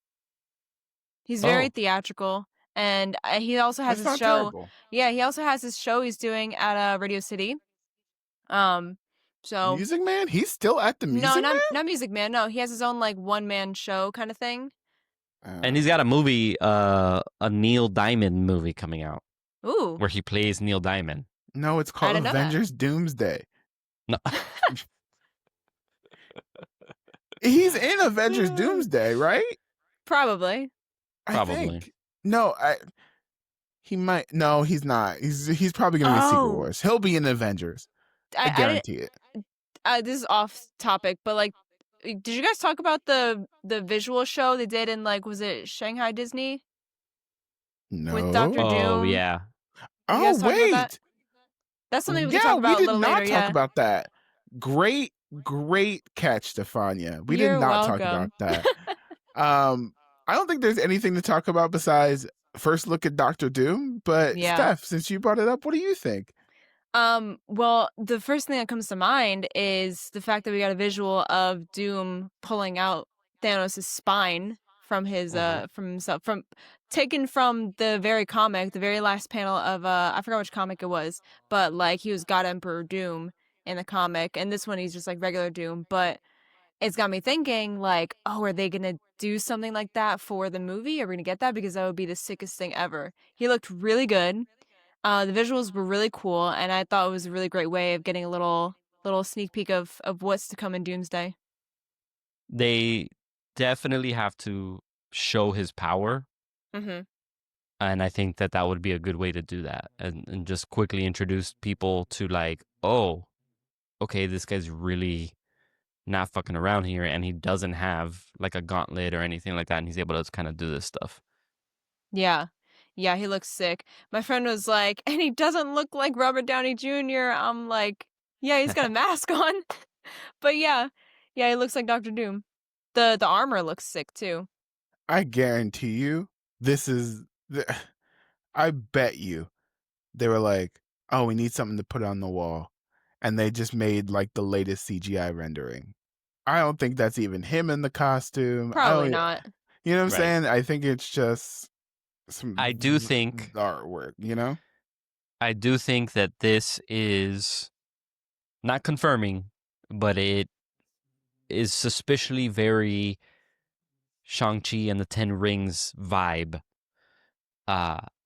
He's very theatrical, and he also has his show. Terrible. Yeah, he also has his show he's doing at Radio City. So Music Man? He's still at the Music Man? not Music Man. No, he has his own like one-man show kind of thing. And he's got a movie, a Neil Diamond movie coming out. Ooh. Where he plays Neil Diamond. No, it's called Avengers Doomsday. No. He's in Avengers Doomsday, right? Probably. I think. No, he might. No, he's not. He's probably going to be Secret Wars. He'll be in Avengers. I guarantee it. This is off topic, but like, did you guys talk about the visual show they did in like, was it Shanghai Disney? No. With Dr. Doom? Oh, yeah. Oh, wait. That's something we can talk about a little later. We did not talk about that. Great catch, Stefania. We did not talk about that. I don't think there's anything to talk about besides first look at Dr. Doom. But Steph, since you brought it up, what do you think? Well, the first thing that comes to mind is the fact that we got a visual of Doom pulling out Thanos' spine from his from himself, from taken from the very comic, the very last panel of I forgot which comic it was, but like he was God Emperor Doom in the comic, and this one he's just like regular Doom. But it's got me thinking like, oh, are they gonna do something like that for the movie? Are we gonna get that? Because that would be the sickest thing ever. He looked really good. The visuals were really cool, and I thought it was a really great way of getting a little sneak peek of what's to come in Doomsday. They definitely have to show his power. Mm-hmm. And I think that would be a good way to do that. And just quickly introduce people to like, oh, okay, this guy's really not fucking around here, and he doesn't have like a gauntlet or anything like that, and he's able to kind of do this stuff. Yeah, he looks sick. My friend was like, and he doesn't look like Robert Downey Jr. I'm like, Yeah, he's got a mask on. But yeah, it looks like Doctor Doom. The armor looks sick too. I guarantee you, this is. I bet you they were like, "Oh, we need something to put on the wall," and they just made like the latest CGI rendering. I don't think that's even him in the costume. I Probably don't. not. You know what I'm Right. saying? I think it's just some I do think artwork. You know? that this is not confirming, but it is suspiciously very Shang-Chi and the Ten Rings vibe.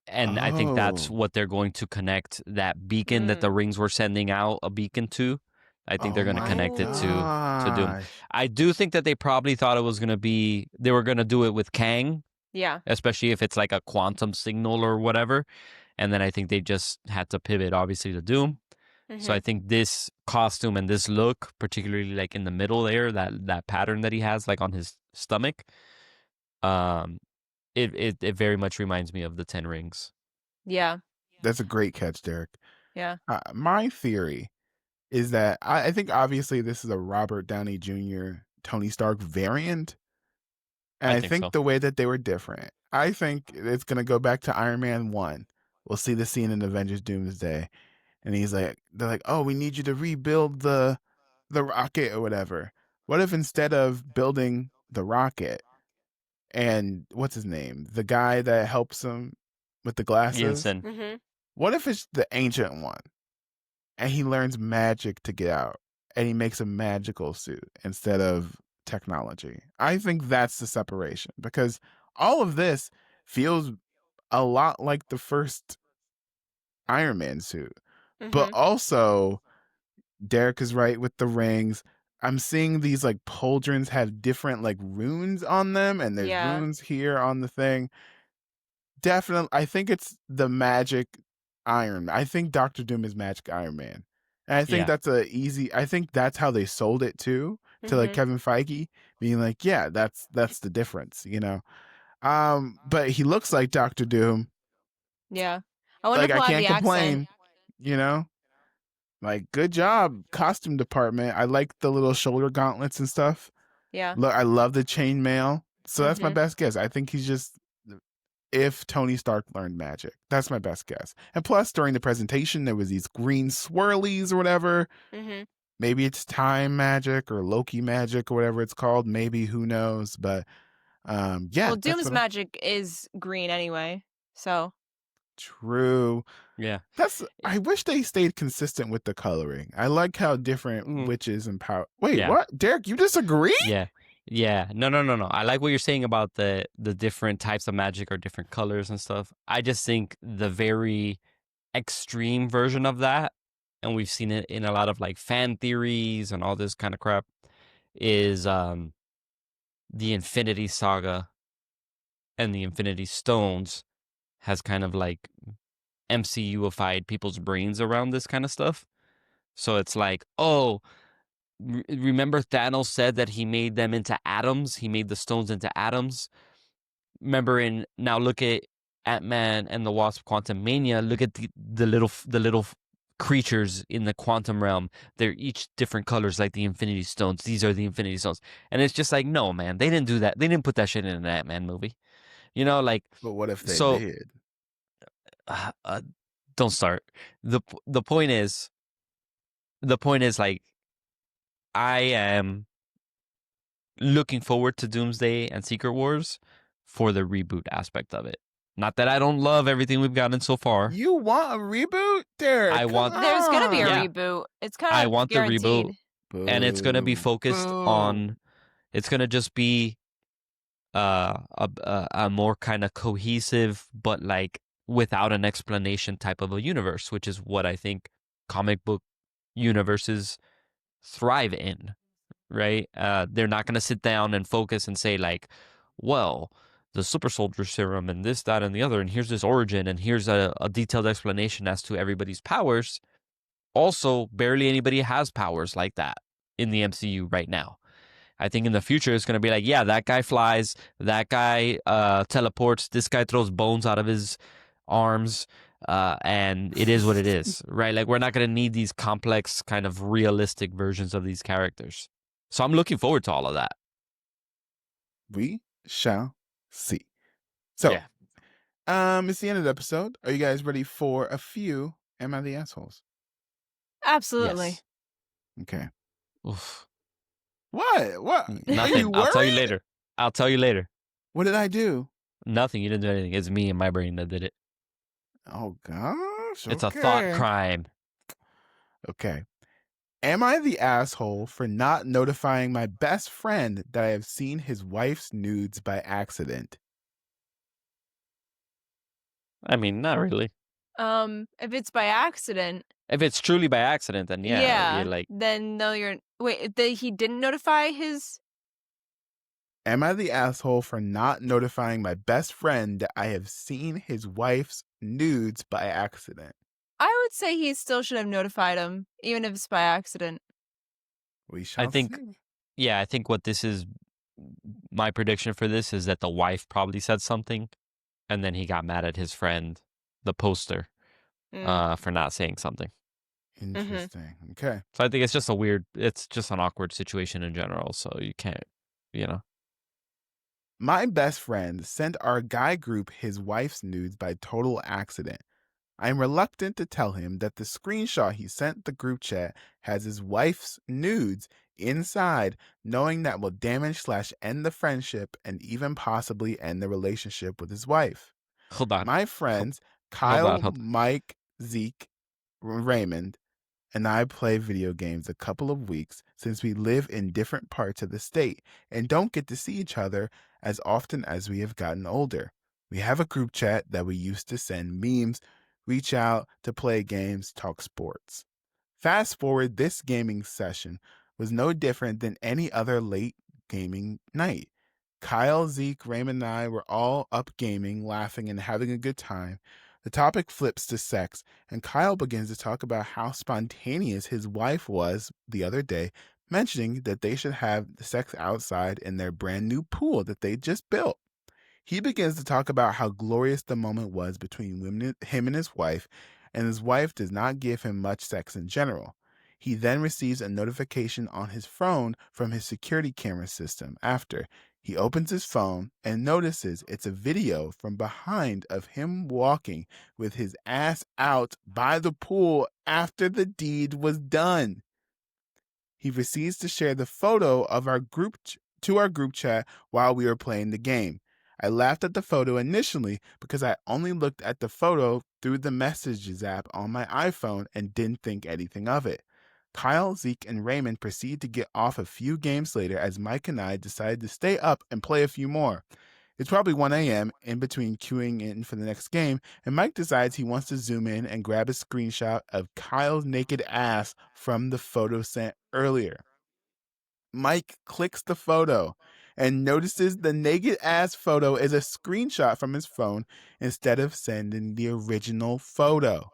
And I think that's Oh. what they're going to connect that beacon that the Mm. rings were sending out a beacon to. I think Oh they're going to my connect it to Doom. gosh. I do think that they probably thought it was going to be, they were going to do it with Kang, Yeah. especially if it's like a quantum signal or whatever. And then I think they just had to pivot, obviously, to Doom. So I think this costume and this look, particularly like in the middle there, that pattern that he has like on his stomach, um, it very much reminds me of the Ten Rings. Yeah. That's a great catch, Derek. Yeah. My theory is that I think obviously this is a Robert Downey Jr. Tony Stark variant. And I I think think so. the way that they were different, I think it's going to go back to Iron Man 1. We'll see the scene in Avengers Doomsday. And they're like, oh, we need you to rebuild the rocket or whatever. What if instead of building the rocket and what's his name? The guy that helps him with the glasses? Jensen. Mm-hmm. What if it's the ancient one and he learns magic to get out and he makes a magical suit instead of technology? I think that's the separation because all of this feels a lot like the first Iron Man suit, but Mm-hmm. also Derek is right with the rings. I'm seeing these like pauldrons have different like runes on them, and there's Yeah. runes here on the thing. Definitely, I think it's the magic Iron Man. I think Doctor Doom is Magic Iron Man. And I think Yeah. I think that's how they sold it too to like Mm-hmm. Kevin Feige, being like, yeah, that's the difference, you know. But he looks like Doctor Doom. Yeah. I wonder Like if I we'll have can't the accent. complain, you know. Like good job, costume department. I like the little shoulder gauntlets and stuff. Yeah. Look, I love the chainmail. So that's my Mm-hmm. best guess. I think he's just if Tony Stark learned magic. That's my best guess. And plus, during the presentation, there was these green swirlies or whatever. Mm-hmm. Maybe it's time magic or Loki magic or whatever it's called. Maybe who knows? But yeah, Well, that's Doom's what I'm. magic is green anyway. So True. Yeah. I wish they stayed consistent with the coloring. I like how different Mm. witches and power. Wait, Yeah. what? Derek, you disagree? Yeah. Yeah. No. I like what you're saying about the different types of magic or different colors and stuff. I just think the very extreme version of that, and we've seen it in a lot of like fan theories and all this kind of crap, is the Infinity Saga and the Infinity Stones has kind of like MCU-ified people's brains around this kind of stuff. So it's like, oh, remember Thanos said that he made them into atoms? He made the stones into atoms. Remember now look at Ant-Man and the Wasp Quantum Mania. Look at the little creatures in the quantum realm. They're each different colors like the Infinity Stones. These are the Infinity Stones. And it's just like, no, man, they didn't do that. They didn't put that shit in an Ant-Man movie. You know, like, But what if they so did? don't start. The point is like I am looking forward to Doomsday and Secret Wars for the reboot aspect of it. Not that I don't love everything we've gotten so far. You want a reboot, Derek? I want- there's gonna be a Yeah. reboot. It's kind I of want the guaranteed. reboot, and it's going to be focused on. It's going to just be a more kind of cohesive, but like without an explanation type of a universe, which is what I think comic book universes thrive in. Right? They're not going to sit down and focus and say like, well, the super soldier serum and this, that, and the other, and here's this origin, and here's a detailed explanation as to everybody's powers. Also, barely anybody has powers like that in the MCU right now. I think in the future it's going to be like, yeah, that guy flies, that guy teleports, this guy throws bones out of his arms, And it is what it is, right? Like, we're not going to need these complex, kind of realistic versions of these characters. So I'm looking forward to all of that. We shall see. So, it's the end of the episode. Are you guys ready for a few Am I the Assholes? Absolutely. Yes. Okay. Oof. What? What? Are Nothing. you I'll tell you worried? later. I'll tell you later. What did I do? Nothing. You didn't do anything. It's me and my brain that did it. Oh, gosh. It's a thought Okay. crime. Okay. Am I the asshole for not notifying my best friend that I have seen his wife's nudes by accident? I mean, not really. If it's by accident, If it's truly by accident, then yeah, you're like, then no, you're wait. He didn't notify his. Am I the asshole for not notifying my best friend that I have seen his wife's nudes by accident? I would say he still should have notified him, even if it's by accident. We I shall think, see. yeah, I think what this is, my prediction for this is that the wife probably said something, and then he got mad at his friend, the poster, for not saying something. Interesting. Okay. So I think it's just an awkward situation in general. So you can't, you know. My best friend sent our guy group his wife's nudes by total accident. I am reluctant to tell him that the screenshot he sent the group chat has his wife's nudes inside, knowing that will damage/end the friendship and even possibly end the relationship with his wife. Hold on. My friends, Hold on. Kyle, Mike, Zeke, Raymond, and I play video games a couple of weeks since we live in different parts of the state and don't get to see each other as often as we have gotten older. We have a group chat that we used to send memes, reach out to play games, talk sports. Fast forward, this gaming session was no different than any other late gaming night. Kyle, Zeke, Raymond, and I were all up gaming, laughing, and having a good time. The topic flips to sex, and Kyle begins to talk about how spontaneous his wife was the other day, mentioning that they should have sex outside in their brand new pool that they just built. He begins to talk about how glorious the moment was between him and his wife does not give him much sex in general. He then receives a notification on his phone from his security camera system after. He opens his phone and notices it's a video from behind of him walking with his ass out by the pool after the deed was done. He proceeds to share the photo of our group to our group chat while we were playing the game. I laughed at the photo initially because I only looked at the photo through the messages app on my iPhone and didn't think anything of it. Kyle, Zeke, and Raymond proceed to get off a few games later as Mike and I decided to stay up and play a few more. It's probably 1 a.m. in between queuing in for the next game, and Mike decides he wants to zoom in and grab a screenshot of Kyle's naked ass from the photo sent earlier. Mike clicks the photo and notices the naked ass photo is a screenshot from his phone instead of sending the original photo.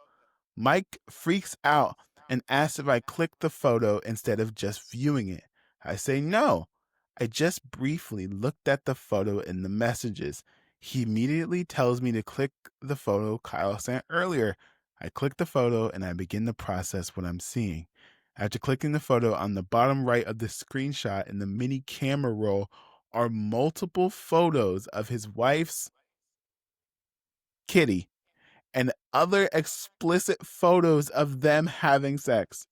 Mike freaks out and asks if I clicked the photo instead of just viewing it. I say no. I just briefly looked at the photo in the messages. He immediately tells me to click the photo Kyle sent earlier. I click the photo and I begin to process what I'm seeing. After clicking the photo, on the bottom right of the screenshot in the mini camera roll are multiple photos of his wife's kitty and other explicit photos of them having sex.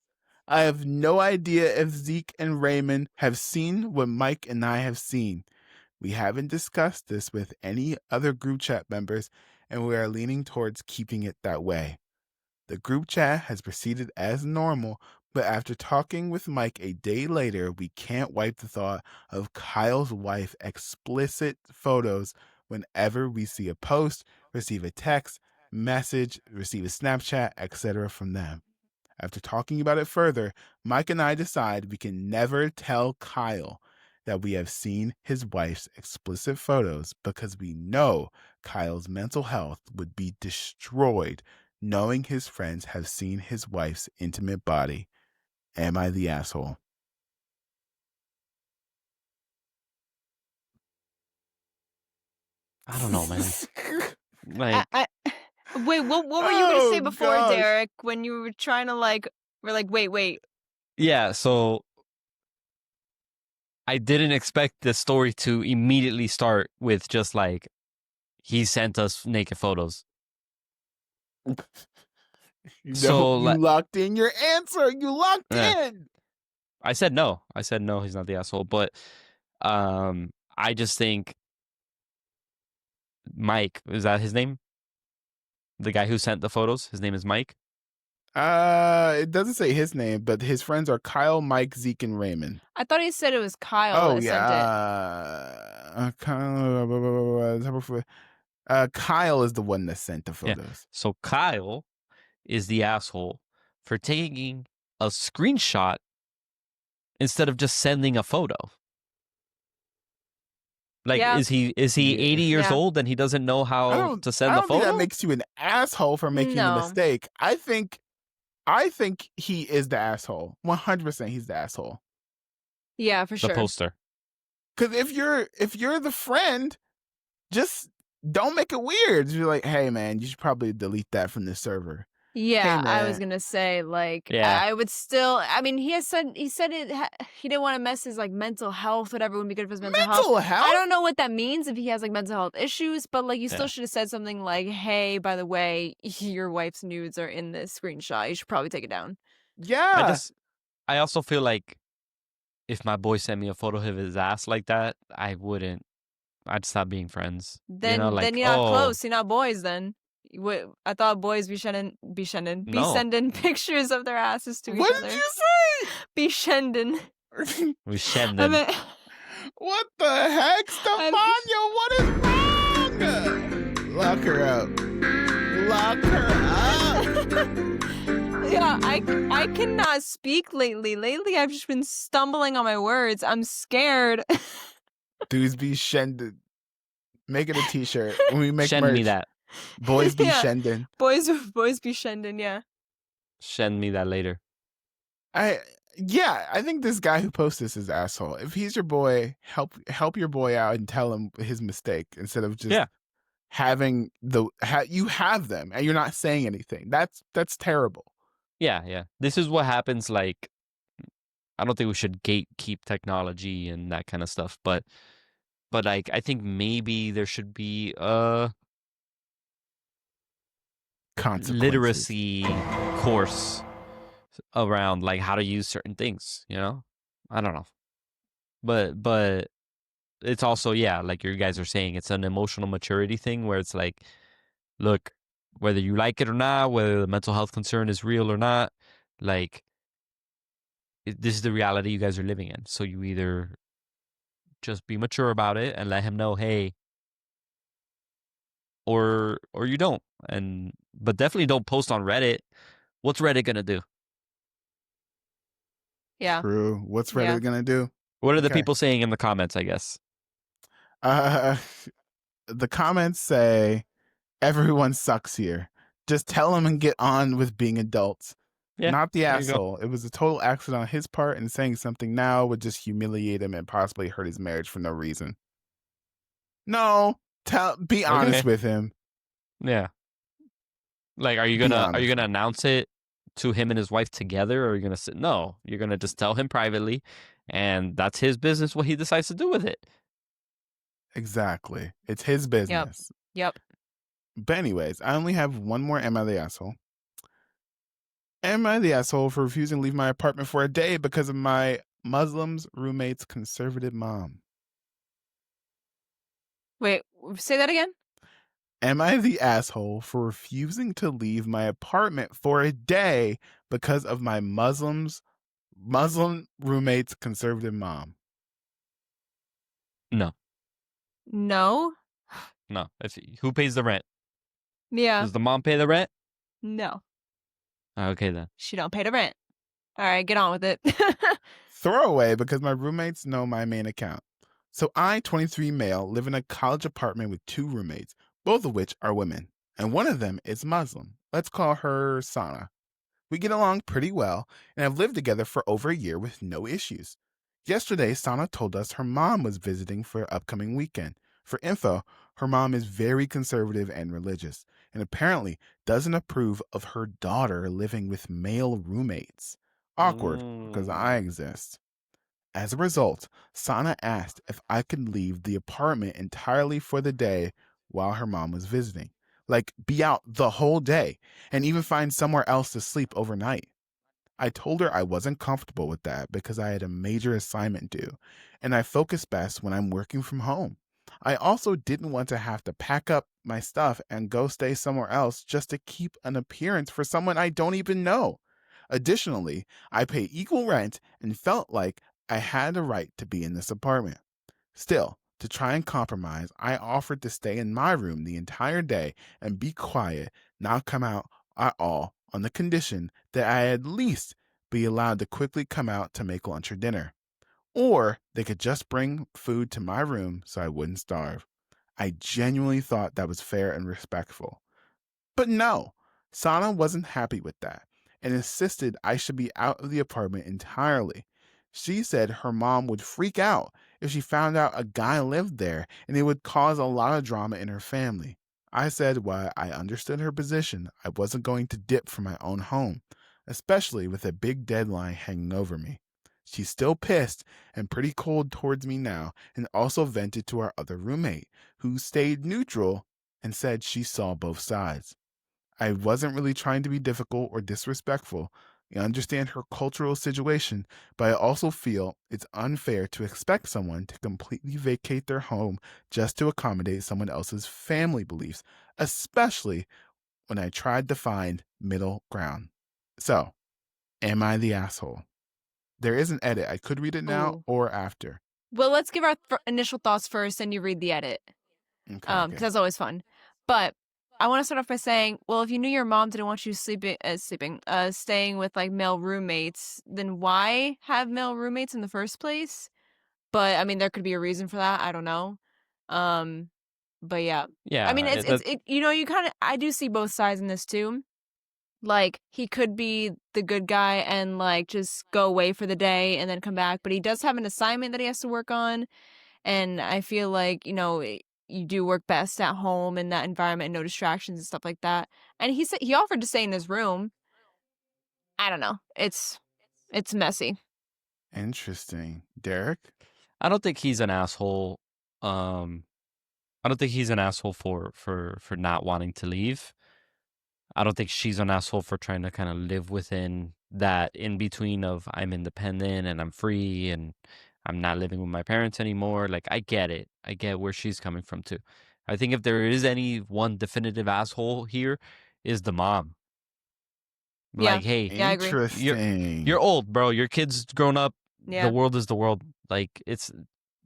I have no idea if Zeke and Raymond have seen what Mike and I have seen. We haven't discussed this with any other group chat members, and we are leaning towards keeping it that way. The group chat has proceeded as normal, but after talking with Mike a day later, we can't wipe the thought of Kyle's wife explicit photos whenever we see a post, receive a text, message, receive a Snapchat, etc. from them. After talking about it further, Mike and I decide we can never tell Kyle that we have seen his wife's explicit photos because we know Kyle's mental health would be destroyed knowing his friends have seen his wife's intimate body. Am I the asshole? I don't know, man. Like, I Wait, what were you gonna say Oh, before, gosh. Derek? When you were trying to we're like, wait. Yeah, so I didn't expect the story to immediately start with just like he sent us naked photos. So You locked in your answer. You locked eh, in. I said no. I said no, he's not the asshole. But I just think Mike, is that his name? The guy who sent the photos, his name is Mike. It doesn't say his name, but his friends are Kyle, Mike, Zeke, and Raymond. I thought he said it was Kyle Oh that yeah, Kyle is the one that sent the Yeah. photos. So Kyle is the asshole for taking a screenshot instead of just sending a photo. Like, Yeah. is he 80 years Yeah. old and he doesn't know how to I send the don't think photo? that makes you an asshole for making a No. mistake. I think he is the asshole. 100% he's the asshole. Yeah, for The sure. poster. Because if you're the friend, just don't make it weird. Just be like, hey man, you should probably delete that from the server. Yeah, Hey, I was man. gonna say Yeah. I would still. I mean, he said he didn't want to mess his mental health. Whatever would be good for his mental health. Mental health? I don't know what that means if he has mental health issues, but you still Yeah. should have said something like, "Hey, by the way, your wife's nudes are in this screenshot. You should probably take it down." Yeah. I also feel like if my boy sent me a photo of his ass like that, I'd stop being friends. Then Like, you're not close. You're not boys. Then I thought boys be sending No. pictures of their asses to What each did other. you say? Be sending. We I sending. meant. What the heck, Stefania? What is wrong? Lock her up. Lock her up. Yeah, I cannot speak lately. Lately, I've just been stumbling on my words. I'm scared. Dudes be shending. Make it a t-shirt. When we make Send merch. me that. Boys be Yeah. shending. Boys be shending, yeah. Send me that later. I think this guy who posted this is asshole. If he's your boy, help your boy out and tell him his mistake instead of just having you have them and you're not saying anything. That's terrible. Yeah. This is what happens. Like, I don't think we should gatekeep technology and that kind of stuff, but I think maybe there should be Consequences. literacy course around how to use certain things, I don't know. But it's also, like you guys are saying, it's an emotional maturity thing where it's like, look, whether you like it or not, whether the mental health concern is real or not, this is the reality you guys are living in. So you either just be mature about it and let him know, hey, or you don't. But definitely don't post on Reddit. What's Reddit gonna do? Yeah. True. What's Reddit gonna do? What are the people saying in the comments, I guess? The comments say everyone sucks here. Just tell them and get on with being adults. Yeah, not the there you asshole. It was a total accident on his part, and saying something now would just humiliate him and possibly hurt his marriage for no reason. No, be honest with him. Yeah. Are you gonna announce it to him and his wife together, or are you gonna sit? No, you're gonna just tell him privately, and that's his business what he decides to do with it. Exactly. It's his business. Yep. But anyways, I only have one more Am I the Asshole? Am I the asshole for refusing to leave my apartment for a day because of my Muslim's roommate's conservative mom? Wait, say that again? Am I the asshole for refusing to leave my apartment for a day because of my Muslim roommate's conservative mom? No. No. No. Who pays the rent? Yeah. Does the mom pay the rent? No. Okay, then. She don't pay the rent. All right, get on with it. Throwaway because my roommates know my main account. So I, 23 male, live in a college apartment with two roommates, both of which are women, and one of them is Muslim. Let's call her Sana. We get along pretty well and have lived together for over a year with no issues. Yesterday, Sana told us her mom was visiting for an upcoming weekend. For info, her mom is very conservative and religious, and apparently doesn't approve of her daughter living with male roommates. Awkward, because I Mm. exist. As a result, Sana asked if I could leave the apartment entirely for the day while her mom was visiting. Like, be out the whole day, and even find somewhere else to sleep overnight. I told her I wasn't comfortable with that because I had a major assignment due, and I focus best when I'm working from home. I also didn't want to have to pack up my stuff and go stay somewhere else just to keep an appearance for someone I don't even know. Additionally, I pay equal rent and felt like I had a right to be in this apartment. Still, to try and compromise, I offered to stay in my room the entire day and be quiet, not come out at all, on the condition that I at least be allowed to quickly come out to make lunch or dinner. Or they could just bring food to my room so I wouldn't starve. I genuinely thought that was fair and respectful. But no, Sana wasn't happy with that and insisted I should be out of the apartment entirely. She said her mom would freak out if she found out a guy lived there and it would cause a lot of drama in her family. I said while I understood her position, I wasn't going to dip from my own home, especially with a big deadline hanging over me. She's still pissed and pretty cold towards me now and also vented to our other roommate, who stayed neutral and said she saw both sides. I wasn't really trying to be difficult or disrespectful. I understand her cultural situation, but I also feel it's unfair to expect someone to completely vacate their home just to accommodate someone else's family beliefs, especially when I tried to find middle ground. So, am I the asshole? There is an edit. I could read it now Ooh. or after. Well, let's give our initial thoughts first, and you read the edit. Okay, Because okay. that's always fun. But I want to start off by saying, well, if you knew your mom didn't want you staying with like male roommates, then why have male roommates in the first place? But I mean, there could be a reason for that. I don't know. Um, but yeah, I mean, Yeah, it's you kind of I do see both sides in this too. Like he could be the good guy and like just go away for the day and then come back, but he does have an assignment that he has to work on, and I feel like, you do work best at home in that environment, no distractions and stuff like that. And he said he offered to stay in his room. I don't know. It's messy. Interesting. Derek? I don't think he's an asshole. Um, I don't think he's an asshole for not wanting to leave. I don't think she's an asshole for trying to kind of live within that in between of I'm independent and I'm free and I'm not living with my parents anymore. Like I get it. I get where she's coming from too. I think if there is any one definitive asshole here is the mom. Yeah. Like, hey, Yeah, I agree. you're Interesting. old, bro. Your kid's grown up. The Yeah. world is the world. Like it's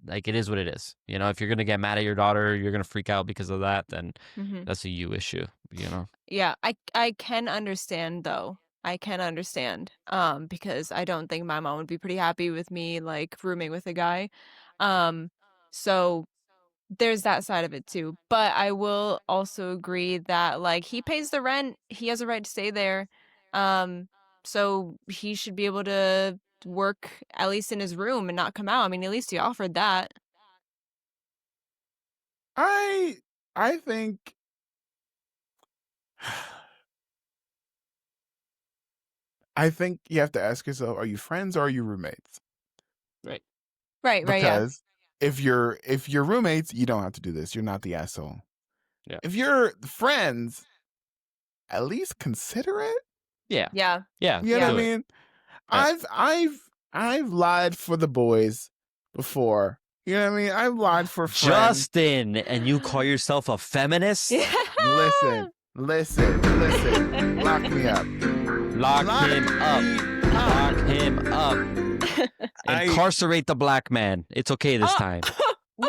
like it is what it is. You know, if you're gonna get mad at your daughter, you're gonna freak out because of that, then Mhm. that's a you issue, you know? Yeah, I can understand though. I can understand. Because I don't think my mom would be pretty happy with me like rooming with a guy. Um, so there's that side of it too. But I will also agree that like he pays the rent, he has a right to stay there. Um, so he should be able to work at least in his room and not come out. I mean, at least he offered that. I I think I think you have to ask yourself, are you friends or are you roommates? Right. Right, yeah. Because if you're roommates, you don't have to do this. You're not the asshole. Yeah. If you're friends, at least consider it. Yeah. Yeah. Yeah. You know Yeah. what I Do it. mean? Yeah. I've lied for the boys before. You know what I mean? I've lied for friends. Justin, and you call yourself a feminist? Yeah. Listen, listen. Lock me up. Lock Lock him up. me Lock up. him up. I Incarcerate the black man. It's okay this Oh! time. Whoa!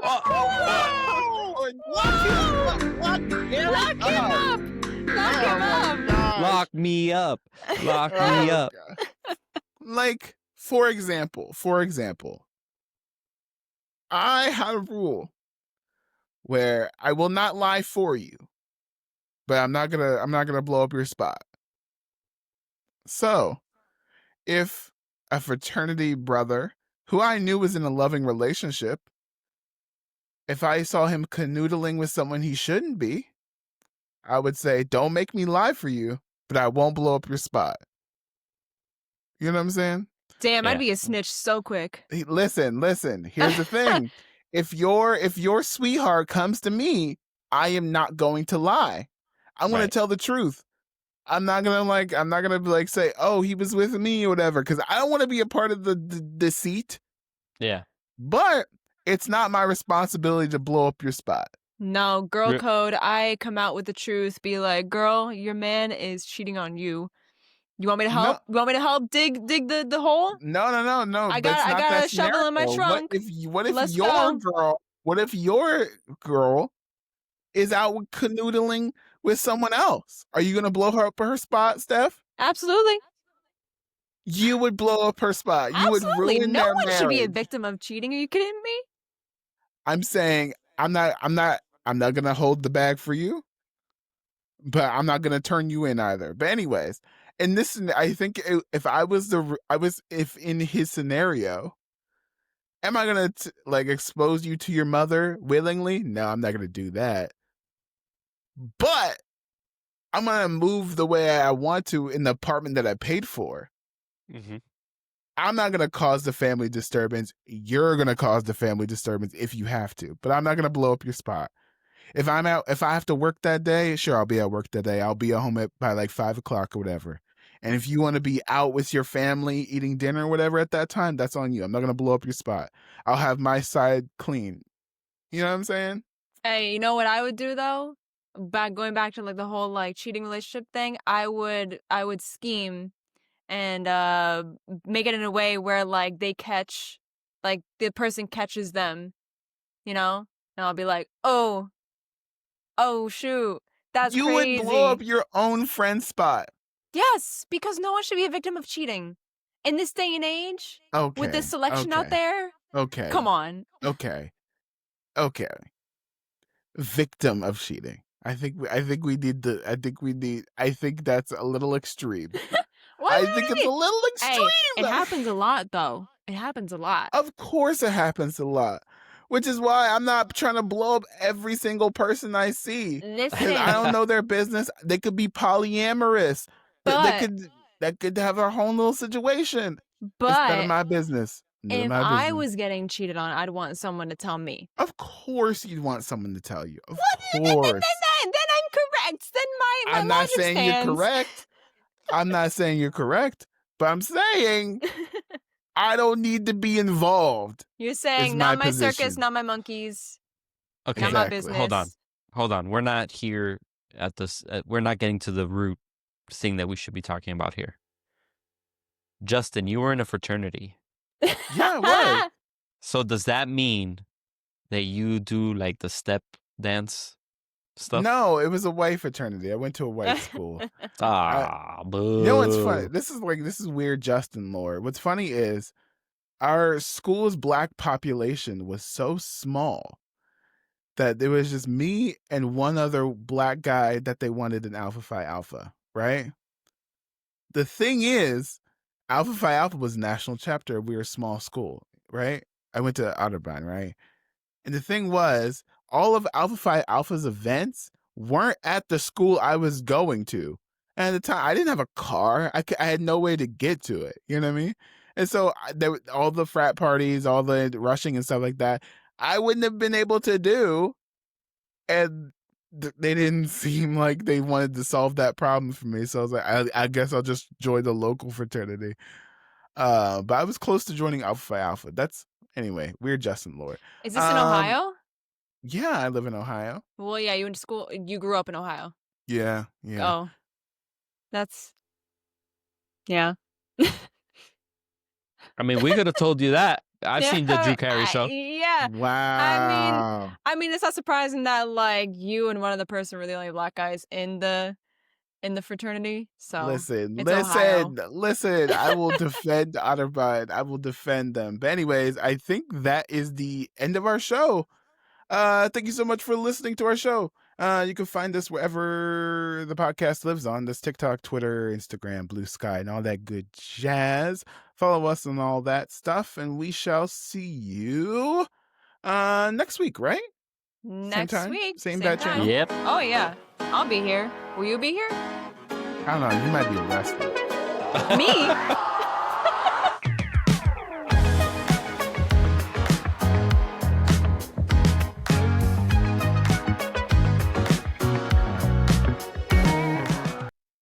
Whoa! Lock him Lock him up. up! Lock him Oh up! my gosh. Lock me up. Lock me Oh up. god. Like, for example, I have a rule where I will not lie for you, but I'm not gonna blow up your spot. So, if a fraternity brother who I knew was in a loving relationship if I saw him canoodling with someone he shouldn't be, I would say, don't make me lie for you, but I won't blow up your spot. You know what I'm saying? Damn, I'd Yeah. be a snitch so quick. Listen. Here's the thing: if your sweetheart comes to me, I am not going to lie. I'm going to Right. tell the truth. I'm not gonna be like say, oh, he was with me or whatever, because I don't want to be a part of the deceit. Yeah. But it's not my responsibility to blow up your spot. No, girl Re- code. I come out with the truth. Be like, girl, your man is cheating on you. You want me to help? No, You want me to help dig the hole? no. I That's got not that a shovel in my scenario. trunk. What if Let's your go. girl? What if your girl is out canoodling with someone else? Are you gonna blow her up her spot, Steph? Absolutely. You would blow up her spot. You would Absolutely. ruin No their one should be a marriage. victim of cheating. Are you kidding me? I'm saying I'm not gonna hold the bag for you, but I'm not gonna turn you in either. But anyways, and this, I think if if in his scenario, am I gonna like expose you to your mother willingly? No, I'm not gonna do that. But I'm gonna move the way I want to in the apartment that I paid for. Mm-hmm. I'm not gonna cause the family disturbance. You're gonna cause the family disturbance if you have to, but I'm not gonna blow up your spot. If I have to work that day, sure, I'll be at work that day. I'll be at home by like 5 o'clock or whatever. And if you want to be out with your family eating dinner or whatever at that time, that's on you. I'm not gonna blow up your spot. I'll have my side clean. You know what I'm saying? Hey, you know what I would do though? Going back to like the whole like cheating relationship thing, I would scheme and make it in a way where like they catch, like the person catches them, you know? And I'll be like, "Oh, shoot. That's You would blow crazy." up your own friend's spot. Yes, because no one should be a victim of cheating. In this day and age, with this Okay. selection out there, Okay. come on. Okay. Victim of cheating. I think that's a little extreme. What? I think it's a little extreme. Hey, it happens a lot though. It happens a lot. Of course it happens a lot. Which is why I'm not trying to blow up every single person I see. Because I don't Listen, know their business. They could be polyamorous. but That could have their own little situation. It's none of but my business. None of if my I business. was getting cheated on, I'd want someone to tell me. Of course you'd want someone to tell you. Of What? course. Then I'm correct. Then my I'm not logic saying you're stands. correct. I'm not saying you're correct. But I'm saying I don't need to be involved. You're Is saying my not my circus, position. not my monkeys, Okay. not my Exactly. business. Hold on. We're not here at this. We're not getting to the root thing that we should be talking about here. Justin, you were in a fraternity. Yeah, I was. So does that mean that you do like the step dance stuff? No, it was a white fraternity. I went to a white school. Boo. You know what's funny? This is weird Justin lore. What's funny is our school's black population was so small that there was just me and one other black guy that they wanted in Alpha Phi Alpha, right? The thing is, Alpha Phi Alpha was national chapter. We were a small school, right? I went to Otterbein, right? And the thing was, all of Alpha Phi Alpha's events weren't at the school I was going to. And at the time, I didn't have a car. I had no way to get to it. You know what I mean? And so all the frat parties, all the rushing and stuff like that, I wouldn't have been able to do. And they didn't seem like they wanted to solve that problem for me. So I was like, I guess I'll just join the local fraternity. But I was close to joining Alpha Phi Alpha. Anyway, weird Justin lore. Is this in Ohio? Yeah, I live in Ohio. Well, yeah, you went to school. You grew up in Ohio. Yeah. Oh, that's yeah. I mean, we could have told you that. I've seen the Drew Carey show. Yeah. Wow. I mean, it's not surprising that like you and one other person were the only black guys in the fraternity. So Listen. Ohio. I will defend Otterbein. I will defend them. But anyways, I think that is the end of our show. Thank you so much for listening to our show. You can find us wherever the podcast lives on. This TikTok, Twitter, Instagram, Blue Sky, and all that good jazz. Follow us on all that stuff, and we shall see you next week, right? next time? week. Same bat time. channel? Yep. Oh, yeah. I'll be here. Will you be here? I don't know. You might be arrested. Me?